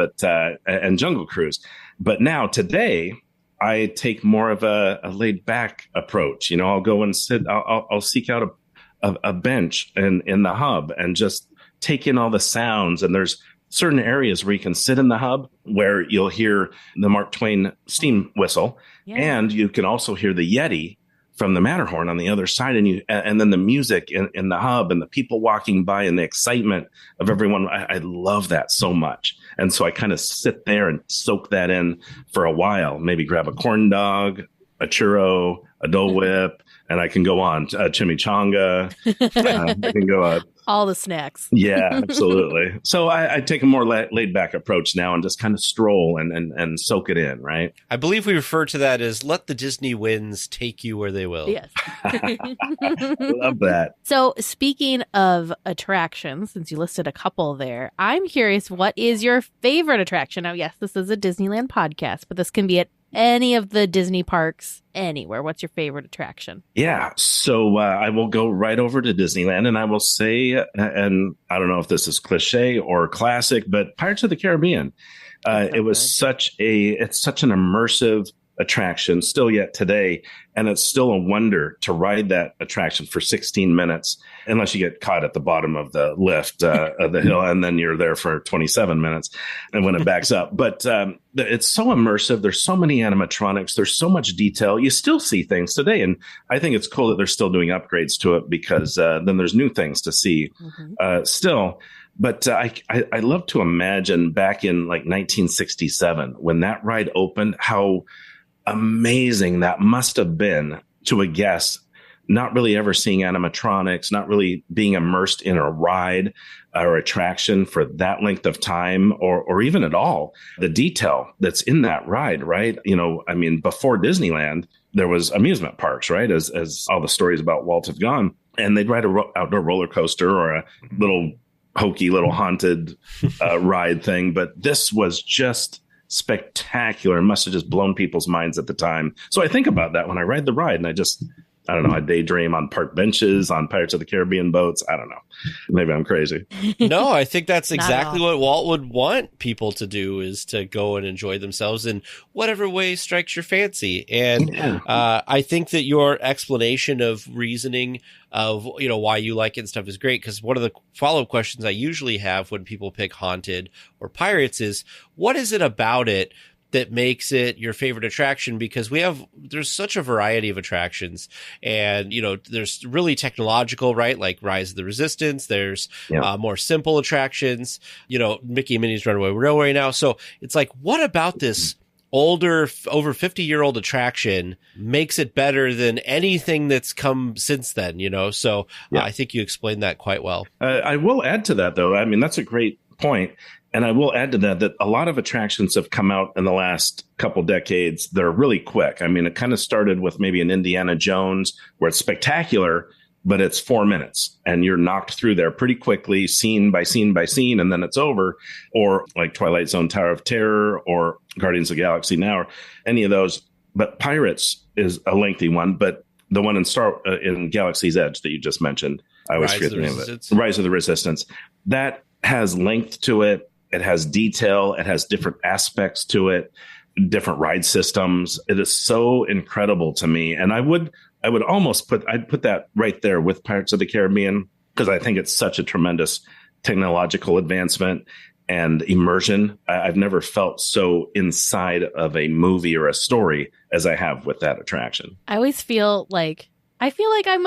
and Jungle Cruise. But now today, I take more of a laid back approach. You know, I'll go and sit, I'll seek out a bench in the hub and just take in all the sounds. And there's certain areas where you can sit in the hub where you'll hear the Mark Twain steam whistle. Yeah. And you can also hear the Yeti from the Matterhorn on the other side. And then the music in the hub and the people walking by and the excitement of everyone. I love that so much. And so I kind of sit there and soak that in for a while, maybe grab a corn dog, a churro, a Dole Whip, and I can go on chimichanga. I can go all the snacks. Yeah, absolutely. So I take a more laid back approach now and just kind of stroll and soak it in, right? I believe we refer to that as let the Disney winds take you where they will. Yes. Love that. So speaking of attractions, since you listed a couple there, I'm curious, what is your favorite attraction? Now, yes, this is a Disneyland podcast, but this can be at any of the Disney parks, anywhere. What's your favorite attraction? Yeah. So I will go right over to Disneyland and I will say, and I don't know if this is cliche or classic, but Pirates of the Caribbean. It was such an immersive attraction still yet today. And it's still a wonder to ride that attraction for 16 minutes, unless you get caught at the bottom of the lift of the hill. And then you're there for 27 minutes and when it backs up. But it's so immersive. There's so many animatronics. There's so much detail. You still see things today. And I think it's cool that they're still doing upgrades to it because then there's new things to see still. But I love to imagine back in like 1967, when that ride opened, how amazing that must have been to a guest, not really ever seeing animatronics, not really being immersed in a ride or attraction for that length of time or even at all. The detail that's in that ride, right? You know, I mean, before Disneyland, there was amusement parks, right? As all the stories about Walt have gone, and they'd ride a outdoor roller coaster or a little hokey little haunted ride thing. But this was just spectacular. It must have just blown people's minds at the time. So I think about that when I ride the ride, and I don't know, I daydream on park benches, on Pirates of the Caribbean boats. I don't know. Maybe I'm crazy. No, I think that's exactly what Walt would want people to do, is to go and enjoy themselves in whatever way strikes your fancy. And I think that your explanation of reasoning of, you know, why you like it and stuff is great, because one of the follow-up questions I usually have when people pick Haunted or Pirates is, what is it about it that makes it your favorite attraction? Because there's such a variety of attractions, and, you know, there's really technological, right? Like Rise of the Resistance. There's more simple attractions, you know, Mickey and Minnie's Runaway Railway now. So it's like, what about this older, over 50-year-old attraction makes it better than anything that's come since then, you know? So I think you explained that quite well. I will add to that, though. I mean, that's a great point. And I will add to that a lot of attractions have come out in the last couple decades. They're really quick. I mean, it kind of started with maybe an Indiana Jones where it's spectacular, but it's 4 minutes and you're knocked through there pretty quickly, scene by scene by scene, and then it's over. Or like Twilight Zone Tower of Terror or Guardians of the Galaxy Now, or any of those. But Pirates is a lengthy one, but the one in Galaxy's Edge that you just mentioned, I always forget the name of it. Rise of the Resistance. That has length to it. It has detail. It has different aspects to it, different ride systems. It is so incredible to me. And I would almost put that right there with Pirates of the Caribbean, because I think it's such a tremendous technological advancement and immersion. I've never felt so inside of a movie or a story as I have with that attraction. I always feel like I'm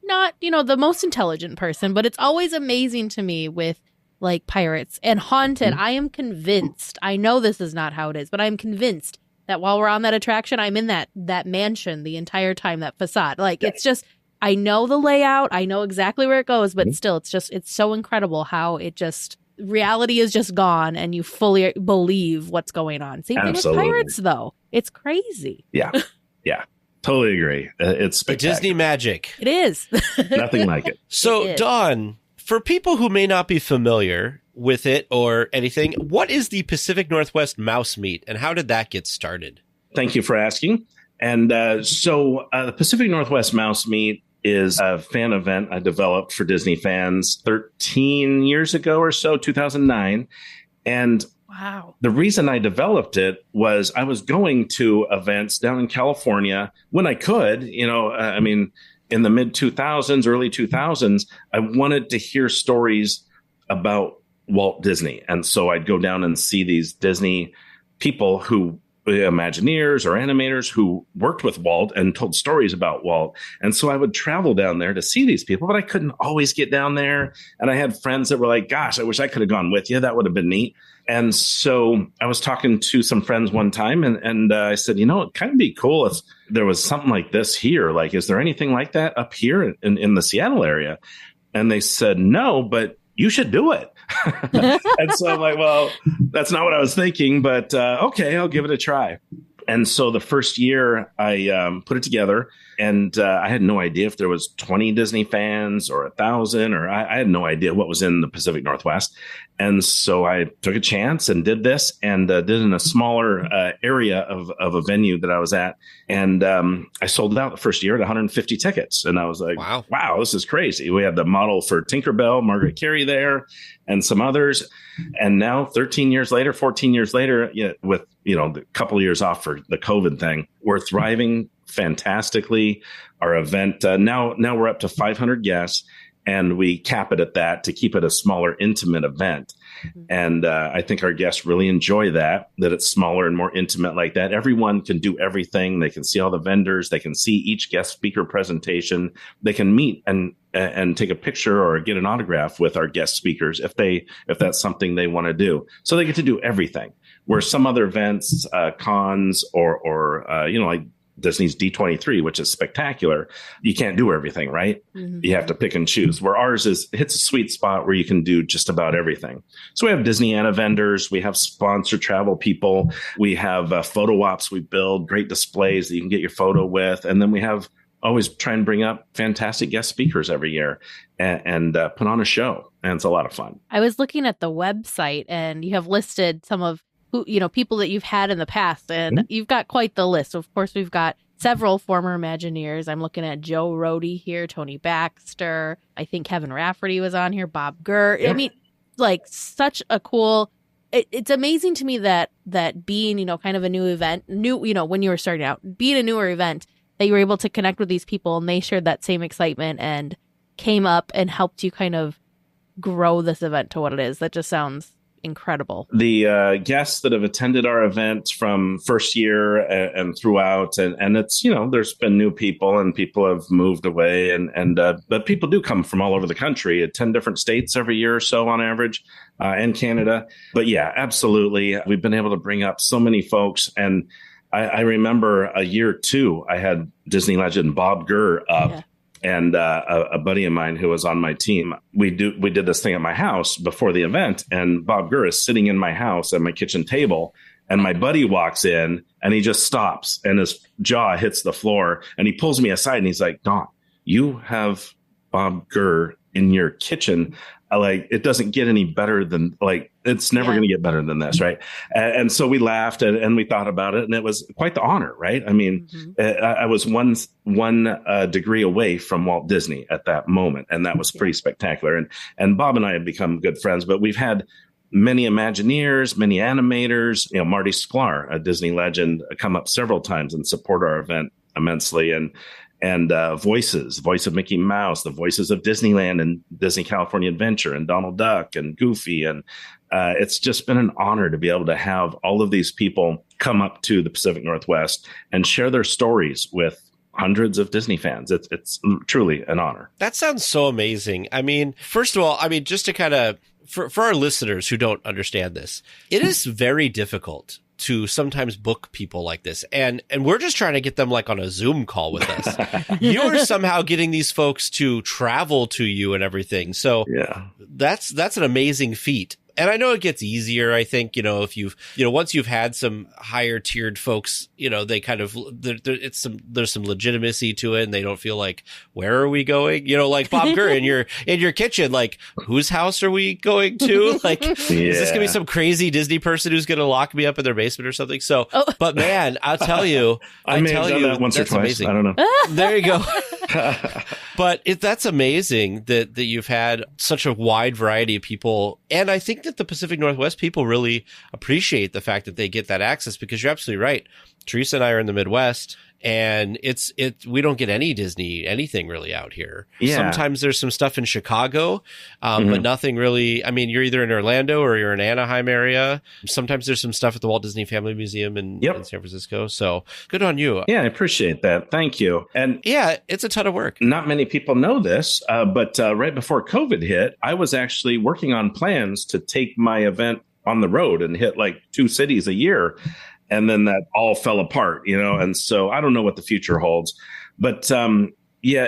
not, you know, the most intelligent person, but it's always amazing to me with like Pirates and Haunted. I am convinced, I know this is not how it is, but I'm convinced that while we're on that attraction, I'm in that mansion the entire time, that facade. Like, it's just, I know the layout, I know exactly where it goes, but still, it's so incredible how it just, reality is just gone and you fully believe what's going on. Same thing with Pirates, though. It's crazy. Yeah. Totally agree. It's spectacular. Disney magic. It is. Nothing like it. So, Dawn, for people who may not be familiar with it or anything, what is the Pacific Northwest Mouse Meet and how did that get started? Thank you for asking. And so the Pacific Northwest Mouse Meet is a fan event I developed for Disney fans 13 years ago or so, 2009. And Wow. The reason I developed it was I was going to events down in California when I could, in the mid 2000s, early 2000s, I wanted to hear stories about Walt Disney. And so I'd go down and see these Disney people who Imagineers or animators who worked with Walt and told stories about Walt. And so I would travel down there to see these people, but I couldn't always get down there. And I had friends that were like, gosh, I wish I could have gone with you. That would have been neat. And so I was talking to some friends one time and I said, it'd kind of be cool if there was something like this here. Like, is there anything like that up here in the Seattle area? And they said, no, but you should do it. And so I'm like, well, that's not what I was thinking, but okay, I'll give it a try. And so the first year I put it together, and I had no idea if there was 20 Disney fans or 1,000, or I had no idea what was in the Pacific Northwest. And so I took a chance and did this, and did in a smaller area of a venue that I was at. And I sold out the first year at 150 tickets. And I was like, wow, this is crazy. We had the model for Tinkerbell, Margaret Carey there, and some others. And now 14 years later, with, the couple of years off for the COVID thing, we're thriving fantastically. Our event, now we're up to 500 guests, and we cap it at that to keep it a smaller, intimate event. Mm-hmm. And I think our guests really enjoy that it's smaller and more intimate like that. Everyone can do everything. They can see all the vendors. They can see each guest speaker presentation. They can meet and take a picture or get an autograph with our guest speakers if that's something they want to do. So they get to do everything. Where some other events, cons or like Disney's D23, which is spectacular, you can't do everything, right? Mm-hmm. You have to pick and choose. Where ours hits a sweet spot where you can do just about everything. So we have Disneyana vendors, we have sponsored travel people, we have photo ops we build, great displays that you can get your photo with, and then we have always try and bring up fantastic guest speakers every year and put on a show, and it's a lot of fun. I was looking at the website, and you have listed some of people that you've had in the past, and you've got quite the list. Of course, we've got several former Imagineers. I'm looking at Joe Rohde here, Tony Baxter. I think Kevin Rafferty was on here, Bob Gurr. Yeah. I mean, like, such a cool. It's amazing to me that being, kind of a new event, when you were starting out, being a newer event, that you were able to connect with these people and they shared that same excitement and came up and helped you kind of grow this event to what it is. That just sounds incredible. The guests that have attended our event from first year and throughout, and it's, there's been new people and people have moved away, but people do come from all over the country, 10 different states every year or so on average, and Canada. But yeah, absolutely. We've been able to bring up so many folks. And I remember a year or two, I had Disney legend Bob Gurr up. Yeah. And a buddy of mine who was on my team, we did this thing at my house before the event, and Bob Gurr is sitting in my house at my kitchen table, and my buddy walks in and he just stops and his jaw hits the floor, and he pulls me aside and he's like, Don, you have Bob Gurr in your kitchen. It doesn't get any better than, it's never going to get better than this, right? And so we laughed and we thought about it, and it was quite the honor, right? I mean, I was one degree away from Walt Disney at that moment, and that was pretty spectacular. And Bob and I have become good friends, but we've had many Imagineers, many animators, Marty Sklar, a Disney legend, come up several times and support our event immensely. And voice of Mickey Mouse, the voices of Disneyland and Disney California Adventure and Donald Duck and Goofy. And it's just been an honor to be able to have all of these people come up to the Pacific Northwest and share their stories with hundreds of Disney fans. It's truly an honor. That sounds so amazing. I mean, first of all, just to kind of, for our listeners who don't understand this, it is very difficult to sometimes book people like this. And we're just trying to get them on a Zoom call with us. You're somehow getting these folks to travel to you and everything. So yeah, that's an amazing feat. And I know it gets easier. I think, if once you've had some higher tiered folks, they kind of, there's some legitimacy to it, and they don't feel like, where are we going? Like Bob Gurr in your kitchen, whose house are we going to? Is this gonna be some crazy Disney person who's gonna lock me up in their basement or something? So, but man, I'll tell you, I may have done that once or twice. Amazing. I don't know. There you go. But that's amazing that you've had such a wide variety of people. And I think that the Pacific Northwest people really appreciate the fact that they get that access, because you're absolutely right. Teresa and I are in the Midwest, and we don't get any Disney, anything really out here. Yeah. Sometimes there's some stuff in Chicago, but nothing really. I mean, you're either in Orlando or you're in Anaheim area. Sometimes there's some stuff at the Walt Disney Family Museum in San Francisco. So good on you. Yeah, I appreciate that. Thank you. And yeah, it's a ton of work. Not many people know this, but right before COVID hit, I was actually working on plans to take my event on the road and hit like 2 cities a year. And then that all fell apart, and so I don't know what the future holds. But yeah,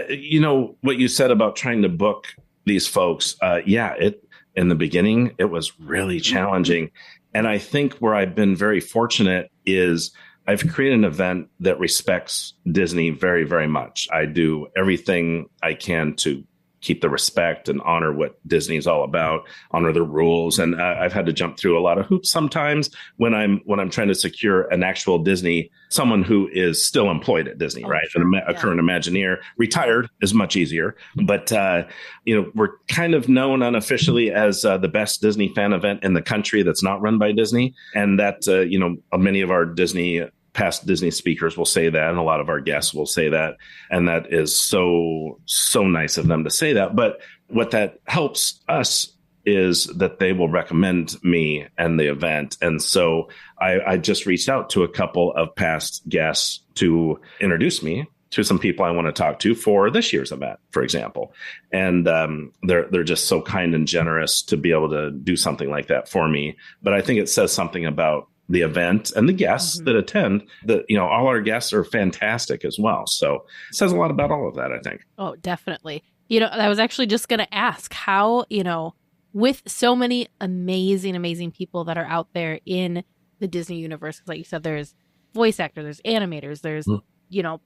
what you said about trying to book these folks. In the beginning, it was really challenging. And I think where I've been very fortunate is I've created an event that respects Disney very, very much. I do everything I can to keep the respect and honor what Disney is all about, honor the rules. And I've had to jump through a lot of hoops sometimes when I'm trying to secure an actual Disney, someone who is still employed at Disney, right? Sure. A current Imagineer. Retired is much easier. But, we're kind of known unofficially as the best Disney fan event in the country that's not run by Disney. And that, many of our past Disney speakers will say that, and a lot of our guests will say that. And that is so nice of them to say that. But what that helps us is that they will recommend me and the event. And so I just reached out to a couple of past guests to introduce me to some people I want to talk to for this year's event, for example. And they're just so kind and generous to be able to do something like that for me. But I think it says something about the event and the guests that attend, that, all our guests are fantastic as well. So it says a lot about all of that, I think. Oh, definitely. I was actually just going to ask how, with so many amazing, amazing people that are out there in the Disney universe, like you said, there's voice actors, there's animators, there's,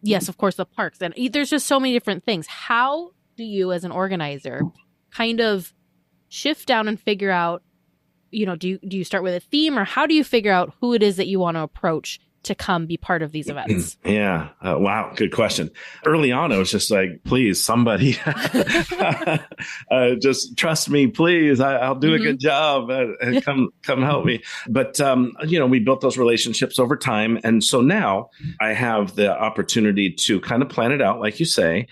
yes, of course, the parks, and there's just so many different things. How do you as an organizer kind of shift down and figure out, do you start with a theme, or how do you figure out who it is that you want to approach to come be part of these events? Yeah. Wow. Good question. Early on, I was just like, please, somebody just trust me, please. I'll do a good job. Come help me. But, we built those relationships over time. And so now I have the opportunity to kind of plan it out, like you say.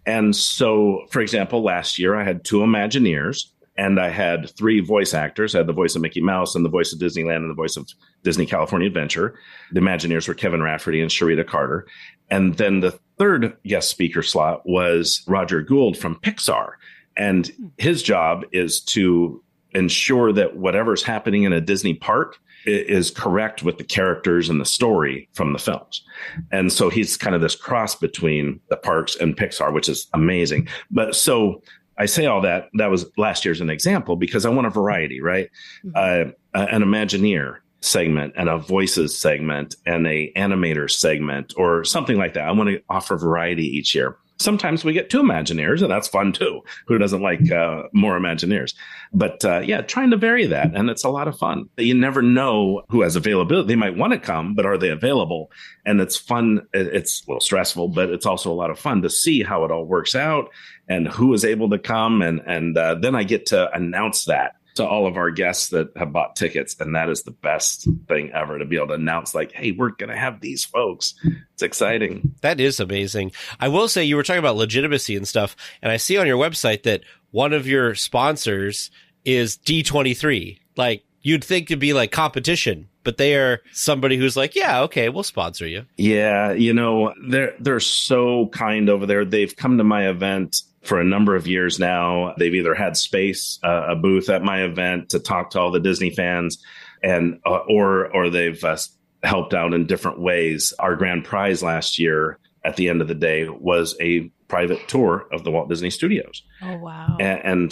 And so, for example, last year I had 2 Imagineers. And I had 3 voice actors. I had the voice of Mickey Mouse and the voice of Disneyland and the voice of Disney California Adventure. The Imagineers were Kevin Rafferty and Sharita Carter. And then the 3rd guest speaker slot was Roger Gould from Pixar. And his job is to ensure that whatever's happening in a Disney park is correct with the characters and the story from the films. And so he's kind of this cross between the parks and Pixar, which is amazing. But so I say all that was last year's an example, because I want a variety, right? An Imagineer segment and a voices segment and a animator segment or something like that. I want to offer variety each year. Sometimes we get 2 Imagineers, and that's fun too. Who doesn't like more Imagineers? But trying to vary that. And it's a lot of fun. You never know who has availability. They might want to come, but are they available? And it's fun. It's a little stressful, but it's also a lot of fun to see how it all works out and who is able to come. And then I get to announce that to all of our guests that have bought tickets. And that is the best thing ever, to be able to announce, like, hey, we're going to have these folks. It's exciting. That is amazing. I will say, you were talking about legitimacy and stuff, and I see on your website that one of your sponsors is D23. Like, you'd think it'd be like competition, but they are somebody who's like, yeah, okay, we'll sponsor you. Yeah. They're so kind over there. They've come to my event for a number of years now. They've either had space, a booth at my event to talk to all the Disney fans, and or they've helped out in different ways. Our grand prize last year, at the end of the day, was a private tour of the Walt Disney Studios. Oh, wow. And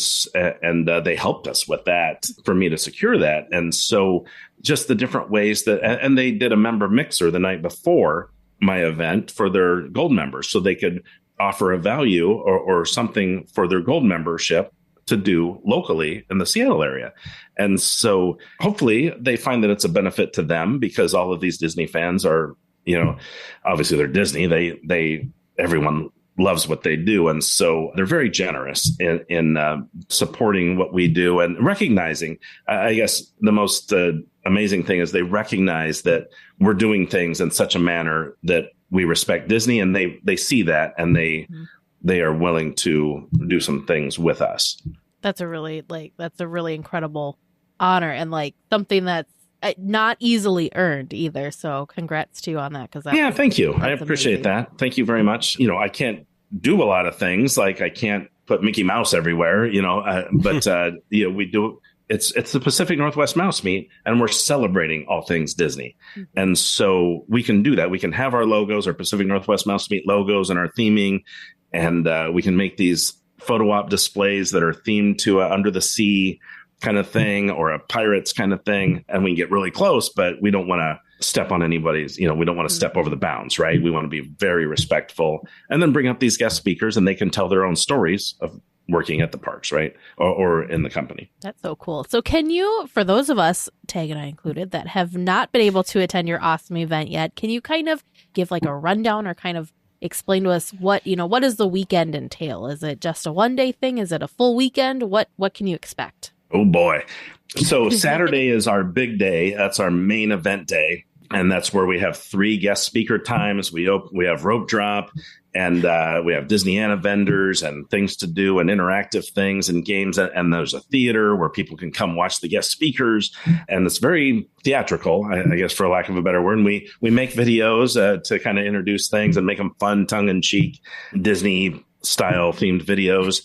they helped us with that for me to secure that. And so just the different ways that, and they did a member mixer the night before my event for their gold members, so they could offer a value or something for their gold membership to do locally in the Seattle area. And so hopefully they find that it's a benefit to them, because all of these Disney fans are, obviously they're Disney. Everyone loves what they do. And so they're very generous in supporting what we do and recognizing, I guess the most amazing thing is they recognize that we're doing things in such a manner that we respect Disney, and they see that, and they are willing to do some things with us. That's a really incredible honor, and like something that's not easily earned either. So congrats to you on that. Thank you. I appreciate amazing. That. Thank you very much. I can't do a lot of things. Like I can't put Mickey Mouse everywhere, but we do. It's the Pacific Northwest Mouse Meet, and we're celebrating all things Disney. And so we can do that. We can have our logos, our Pacific Northwest Mouse Meet logos and our theming, and we can make these photo op displays that are themed to Under the Sea kind of thing or a Pirates kind of thing. And we can get really close, but we don't want to step on anybody's, we don't want to step over the bounds, right? We want to be very respectful and then bring up these guest speakers, and they can tell their own stories of working at the parks, right? Or in the company. That's so cool. So can you, for those of us, Tag and I included, that have not been able to attend your awesome event yet, can you kind of give like a rundown or kind of explain to us what does the weekend entail? Is it just a one-day thing? Is it a full weekend? What can you expect? Oh boy. So Saturday is our big day. That's our main event day. And that's where we have 3 guest speaker times. We have rope drop, and we have Disneyana vendors and things to do and interactive things and games. And there's a theater where people can come watch the guest speakers. And it's very theatrical, I guess, for lack of a better word. And we make videos to kind of introduce things and make them fun, tongue in cheek, Disney style themed videos.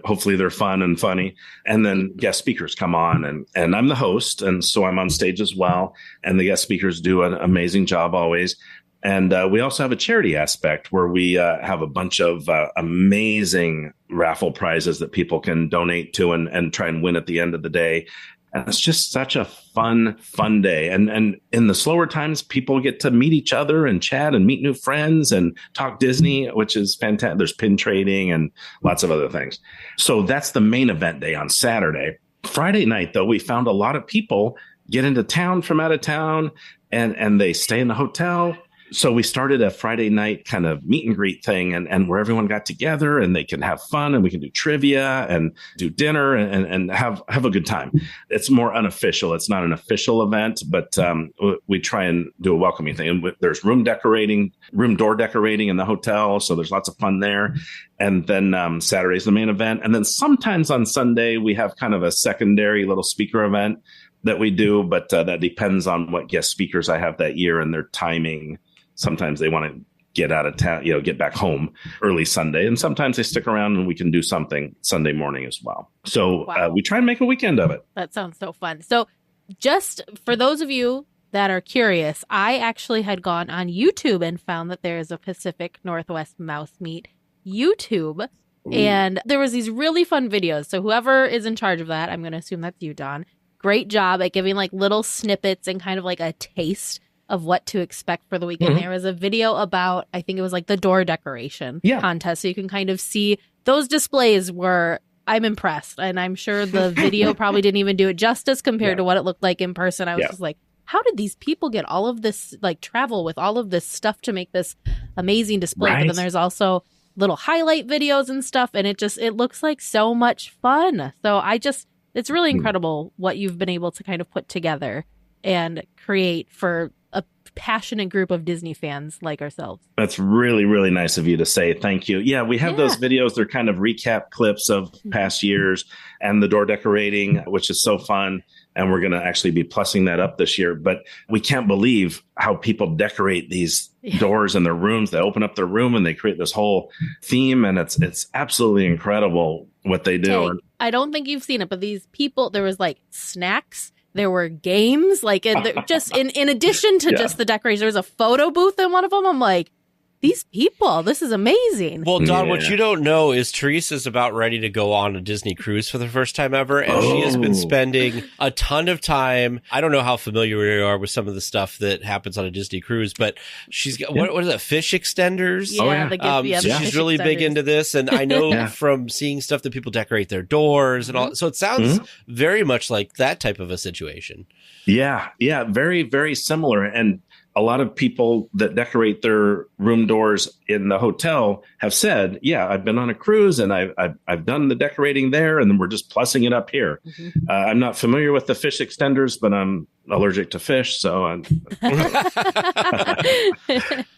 Hopefully they're fun and funny. And then guest speakers come on, and I'm the host. And so I'm on stage as well. And the guest speakers do an amazing job always. And we also have a charity aspect where we have a bunch of amazing raffle prizes that people can donate to and try and win at the end of the day. And it's just such a fun day. And in the slower times, people get to meet each other and chat and meet new friends and talk Disney, which is fantastic. There's pin trading and lots of other things. So that's the main event day on Saturday. Friday night, though, we found a lot of people get into town from out of town, and they stay in the hotel. So we started a Friday night kind of meet and greet thing, and where everyone got together and they can have fun, and we can do trivia and do dinner and have a good time. It's more unofficial. It's not an official event, but we try and do a welcoming thing. And there's room door decorating in the hotel. So there's lots of fun there. And then Saturday's the main event. And then sometimes on Sunday, we have kind of a secondary little speaker event that we do, but that depends on what guest speakers I have that year and their timing. Sometimes they want to get out of town, get back home early Sunday. And sometimes they stick around and we can do something Sunday morning as well. So we try and make a weekend of it. That sounds so fun. So just for those of you that are curious, I actually had gone on YouTube and found that there is a Pacific Northwest Mouse Meet YouTube. Ooh. And there was these really fun videos. So whoever is in charge of that, I'm going to assume that's you, Don. Great job at giving like little snippets and kind of like a taste of what to expect for the weekend. Mm-hmm. There was a video about, I think it was like the door decoration contest. So you can kind of see those displays were, I'm impressed. And I'm sure the video probably didn't even do it justice compared to what it looked like in person. I was just like, how did these people get all of this, like travel with all of this stuff to make this amazing display? Right. But then there's also little highlight videos and stuff. And it looks like so much fun. So it's really incredible what you've been able to kind of put together and create for a passionate group of Disney fans like ourselves. That's really, really nice of you to say. Thank you. Yeah, we have those videos. They're kind of recap clips of past years and the door decorating, which is so fun. And we're going to actually be plussing that up this year. But we can't believe how people decorate these doors in their rooms. They open up their room and they create this whole theme. And it's absolutely incredible what they do. Hey, I don't think you've seen it, but these people, there was like snacks. There were games, like just in addition to just the decorations, there was a photo booth in one of them. I'm like, these people, this is amazing. Well, Don, what you don't know is Teresa's about ready to go on a Disney cruise for the first time ever, and she has been spending a ton of time. I don't know how familiar you are with some of the stuff that happens on a Disney cruise, but she's got, what is it, fish extenders? Yeah, so she's really big into this, and I know from seeing stuff that people decorate their doors and all. So it sounds very much like that type of a situation. Yeah, very, very similar. And a lot of people that decorate their room doors in the hotel have said, yeah, I've been on a cruise and I've done the decorating there, and then we're just plussing it up here. Mm-hmm. I'm not familiar with the fish extenders, but I'm allergic to fish, so I'm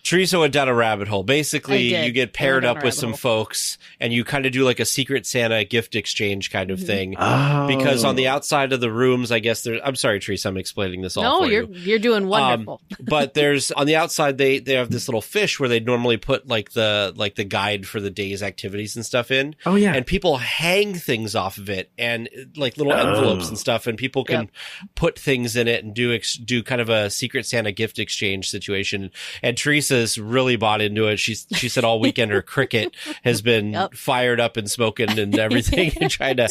Teresa went down a rabbit hole. Basically, I did. you get paired I went up down a with some rabbit folks, and you kind of do like a Secret Santa gift exchange kind of thing. Oh. Because on the outside of the rooms, I guess I'm sorry, Teresa, I'm explaining this all No, for you. you're doing wonderful. But there's on the outside they have this little fish where they normally put like the guide for the day's activities and stuff in. Oh yeah. And people hang things off of it, and like little envelopes and stuff, and people can put things in it and do kind of a Secret Santa gift exchange situation. And Teresa's really bought into it. She said all weekend her Cricut has been fired up and smoking and everything, and trying to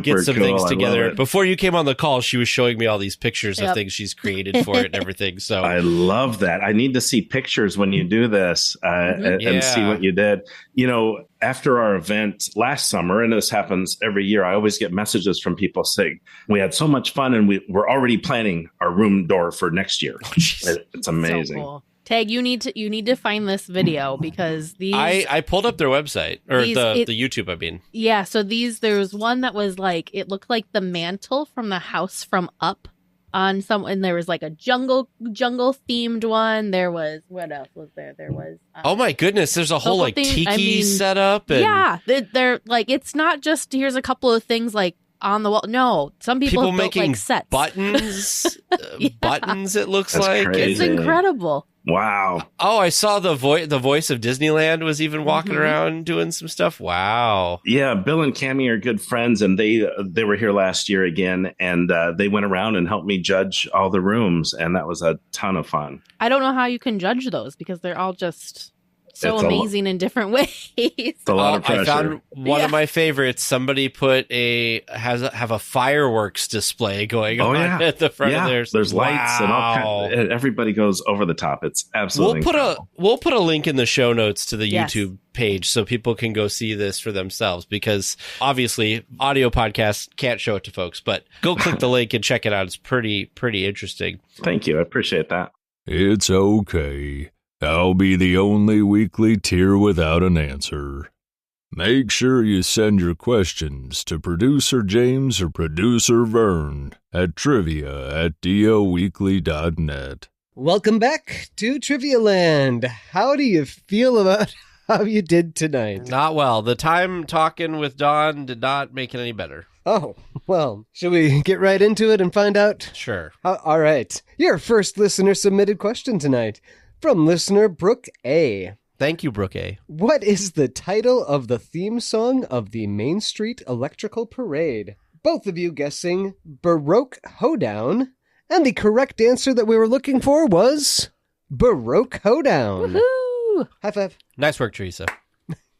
get some things together. Before you came on the call, she was showing me all these pictures of things she's created for it and everything. So I love that. I need to see pictures when you do this and see what you did. You know, after our event last summer, and this happens every year, I always get messages from people saying, we had so much fun and we're already planning our room door for next year. It's amazing. So cool. Tag, you need to find this video because these I pulled up their website or the YouTube, I mean. Yeah, so there was one that was like, it looked like the mantle from the house from Up on some, and there was like a jungle themed one. There was, what else was there? There was oh my goodness, there's a whole like tiki setup. And yeah, they're like, it's not just here's a couple of things like on the wall. No, some people have built, making like sets. buttons, buttons. It looks That's like crazy. It's incredible. Wow. Oh, I saw the voice of Disneyland was even walking around doing some stuff. Wow. Yeah, Bill and Cammie are good friends, and they were here last year again, and they went around and helped me judge all the rooms, and that was a ton of fun. I don't know how you can judge those because they're all just so amazing in different ways. It's a lot of pressure. I found one of my favorites. Somebody have a fireworks display going on at the front of theirs. There's lights and all kinds. Everybody goes over the top. It's absolutely we'll put a link in the show notes to the YouTube page so people can go see this for themselves, because obviously audio podcasts can't show it to folks, but go click the link and check it out. It's pretty interesting. Thank you. I appreciate that. It's okay. I'll be the only weekly tier without an answer. Make sure you send your questions to Producer James or Producer Vern at trivia@DLWeekly.net. Welcome back to Trivia Land. How do you feel about how you did tonight? Not well. The time talking with Don did not make it any better. Oh, well, should we get right into it and find out? Sure. All right. Your first listener-submitted question tonight. From listener Brooke A. Thank you, Brooke A. What is the title of the theme song of the Main Street Electrical Parade? Both of you guessing Baroque Hoedown, and the correct answer that we were looking for was Baroque Hoedown. Woohoo! High five. Nice work, Teresa.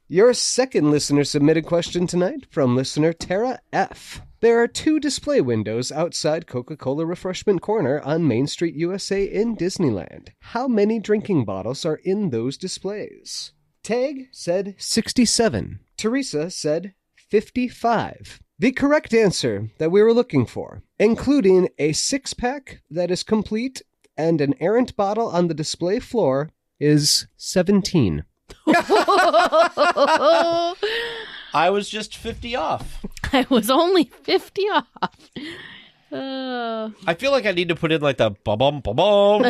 Your second listener-submitted question tonight from listener Tara F. There are 2 display windows outside Coca-Cola Refreshment Corner on Main Street, USA in Disneyland. How many drinking bottles are in those displays? Tag said 67. Teresa said 55. The correct answer that we were looking for, including a 6-pack that is complete and an errant bottle on the display floor, is 17. I was just 50 off. I was only 50 off. I feel like I need to put in like the ba-bum, ba-bum.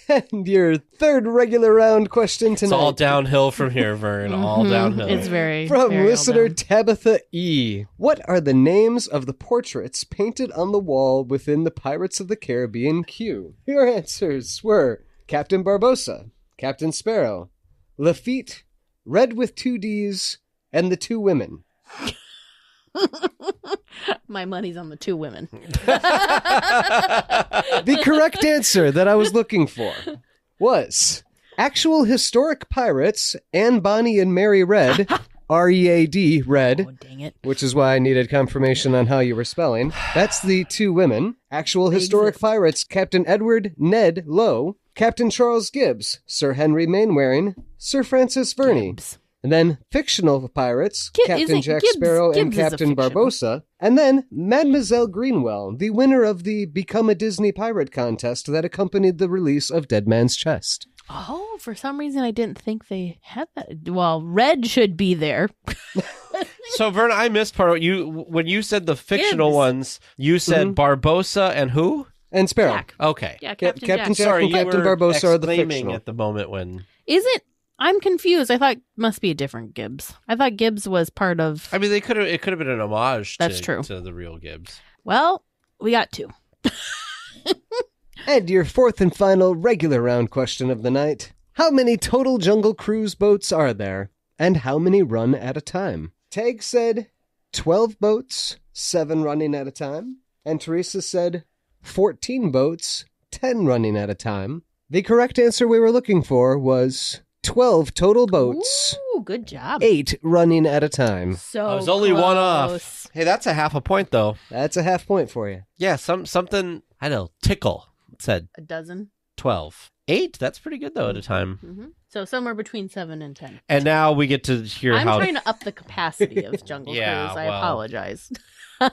And your third regular round question tonight. It's all downhill from here, Vern. All downhill. It's very from very listener Tabitha E. What are the names of the portraits painted on the wall within the Pirates of the Caribbean queue? Your answers were Captain Barbossa, Captain Sparrow, Lafitte, Red with 2 Ds, and the 2 women. My money's on the 2 women. The correct answer that I was looking for was actual historic pirates, Anne Bonny and Mary Red, R-E-A-D, Red, Oh, dang it. which is why I needed confirmation on how you were spelling. That's the 2 women. Actual historic pirates, Captain Edward Ned Lowe, Captain Charles Gibbs, Sir Henry Mainwaring, Sir Francis Verney. Gibbs. And then fictional pirates, Captain Jack Gibbs- Sparrow and Gibbs is a Captain fiction. Barbossa. And then Mademoiselle Greenwell, the winner of the Become a Disney Pirate contest that accompanied the release of Dead Man's Chest. Oh, for some reason I didn't think they had that. Well, Red should be there. So, Vern, I missed part of you. When you said the fictional Gibbs. ones, you said Barbossa and who? And Sparrow. Jack. Okay. Yeah, Captain Captain Jack. Jack. Sorry, and you Captain were Barbossa are the exclaiming fictional. at the moment when... I'm confused. I thought it must be a different Gibbs. I thought Gibbs was part of... I mean, it could have been an homage That's true. to the real Gibbs. Well, we got 2. And your fourth and final regular round question of the night. How many total Jungle Cruise boats are there? And how many run at a time? Tag said 12 boats, 7 running at a time. And Teresa said 14 boats, 10 running at a time. The correct answer we were looking for was 12 total boats, Ooh, good job. 8 running at a time. So I was only one off. close. Hey, that's a half a point, though. That's a half point for you. Yeah, something, I don't know, tickle. It said A dozen. 12. 8, that's pretty good, though, at a time. Mm-hmm. So somewhere between 7 and 10. And now we get to hear I'm how... trying to up the capacity of Jungle Yeah, Cruise. I well. apologize.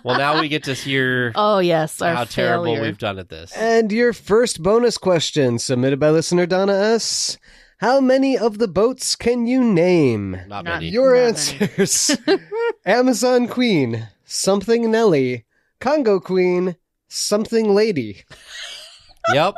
Well, now we get to hear Oh, yes. Our how terrible failure. we've done at this. And your first bonus question, submitted by listener Donna S. How many of the boats can you name? Not Not- many. Your Not answers. Amazon Queen, Something Nelly, Congo Queen, Something Lady. Yep.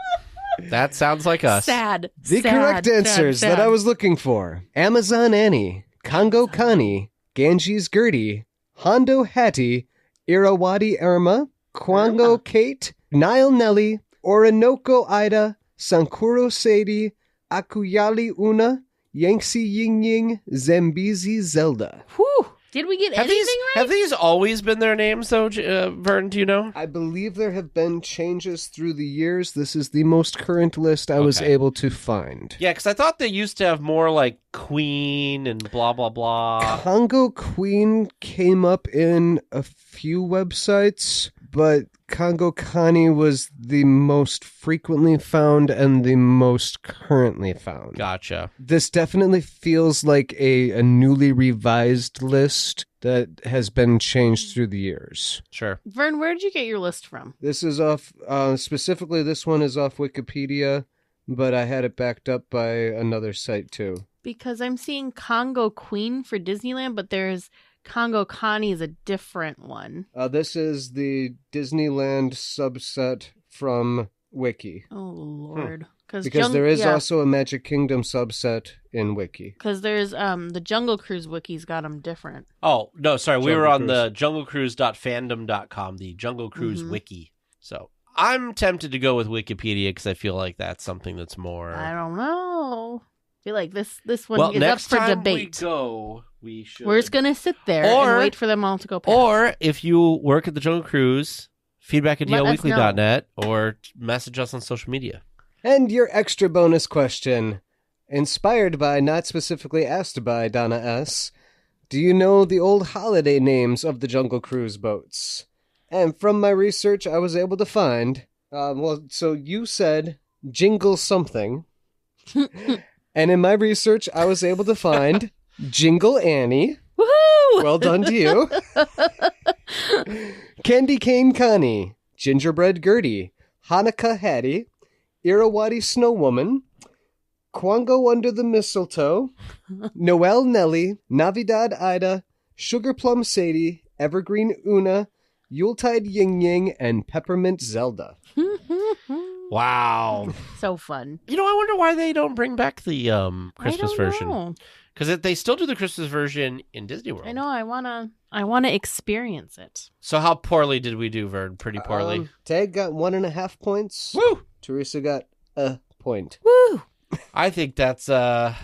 That sounds like us. Sad. The Sad, correct sad, answers sad. that I was looking for. Amazon Annie, Congo Connie, Ganges Gertie, Hondo Hattie, Irrawaddy Irma, Kwango Irma. Kate, Nile Nelly, Orinoco Ida, Sankuro Sadie, Akuyali Una, Yangtze Ying Ying, Zambezi Zelda. Whew. Did we get anything right? Have these always been their names, though, Vern? Do you know? I believe there have been changes through the years. This is the most current list I was Okay. able to find. Yeah, because I thought they used to have more like Queen and blah, blah, blah. Congo Queen came up in a few websites, but Congo Connie was the most frequently found and the most currently found. Gotcha. This definitely feels like a newly revised list that has been changed through the years. Sure. Vern, where did you get your list from? This is off, specifically this one is off Wikipedia, but I had it backed up by another site too. Because I'm seeing Congo Queen for Disneyland, but there's Congo Connie is a different one. This is the Disneyland subset from Wiki. Oh, Lord. Because there is also a Magic Kingdom subset in Wiki. Because there's the Jungle Cruise wiki's got them different. Oh, no, sorry. We Jungle were on Cruise. the junglecruise.fandom.com, the Jungle Cruise Mhm. wiki. So I'm tempted to go with Wikipedia because I feel like that's something that's more... I don't know. I feel like this one well, is up next for time debate. we go, we should... We're just going to sit there Or- and wait for them all to go past. Or if you work at the Jungle Cruise, feedback at Let us DLWeekly.net or message us on social media. And your extra bonus question, inspired by, not specifically asked by Donna S., do you know the old holiday names of the Jungle Cruise boats? And from my research, I was able to find, so you said Jingle Something. And in my research, I was able to find Jingle Annie. Woohoo! Well done to you. Candy Cane Connie, Gingerbread Gertie, Hanukkah Hattie, Irrawaddy Snow Woman, Kwango Under the Mistletoe, Noel Nelly, Navidad Ida, Sugar Plum Sadie, Evergreen Una, Yuletide Ying Ying, and Peppermint Zelda. Wow. So fun. You know, I wonder why they don't bring back the Christmas I don't version. know. Because they still do the Christmas version in Disney World. I know. I wanna experience it. So how poorly did we do, Vern? Pretty poorly. Tag got 1.5 points. Woo! Teresa got a point. Woo! I think that's a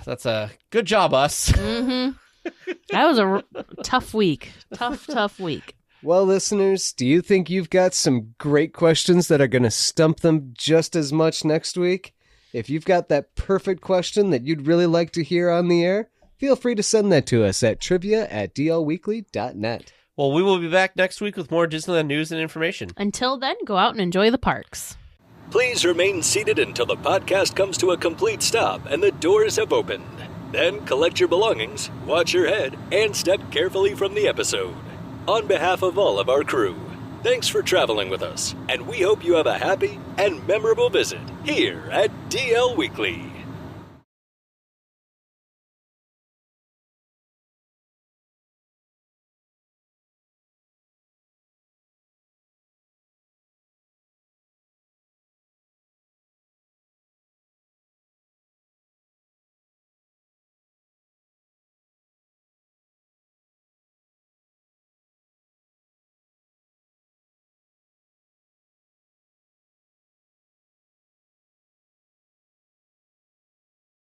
good job, us. Mm-hmm. That was a tough week. Tough week. Well, listeners, do you think you've got some great questions that are going to stump them just as much next week? If you've got that perfect question that you'd really like to hear on the air, feel free to send that to us at trivia@dlweekly.net. Well, we will be back next week with more Disneyland news and information. Until then, go out and enjoy the parks. Please remain seated until the podcast comes to a complete stop and the doors have opened. Then collect your belongings, watch your head, and step carefully from the episode. On behalf of all of our crew, thanks for traveling with us, and we hope you have a happy and memorable visit here at DL Weekly.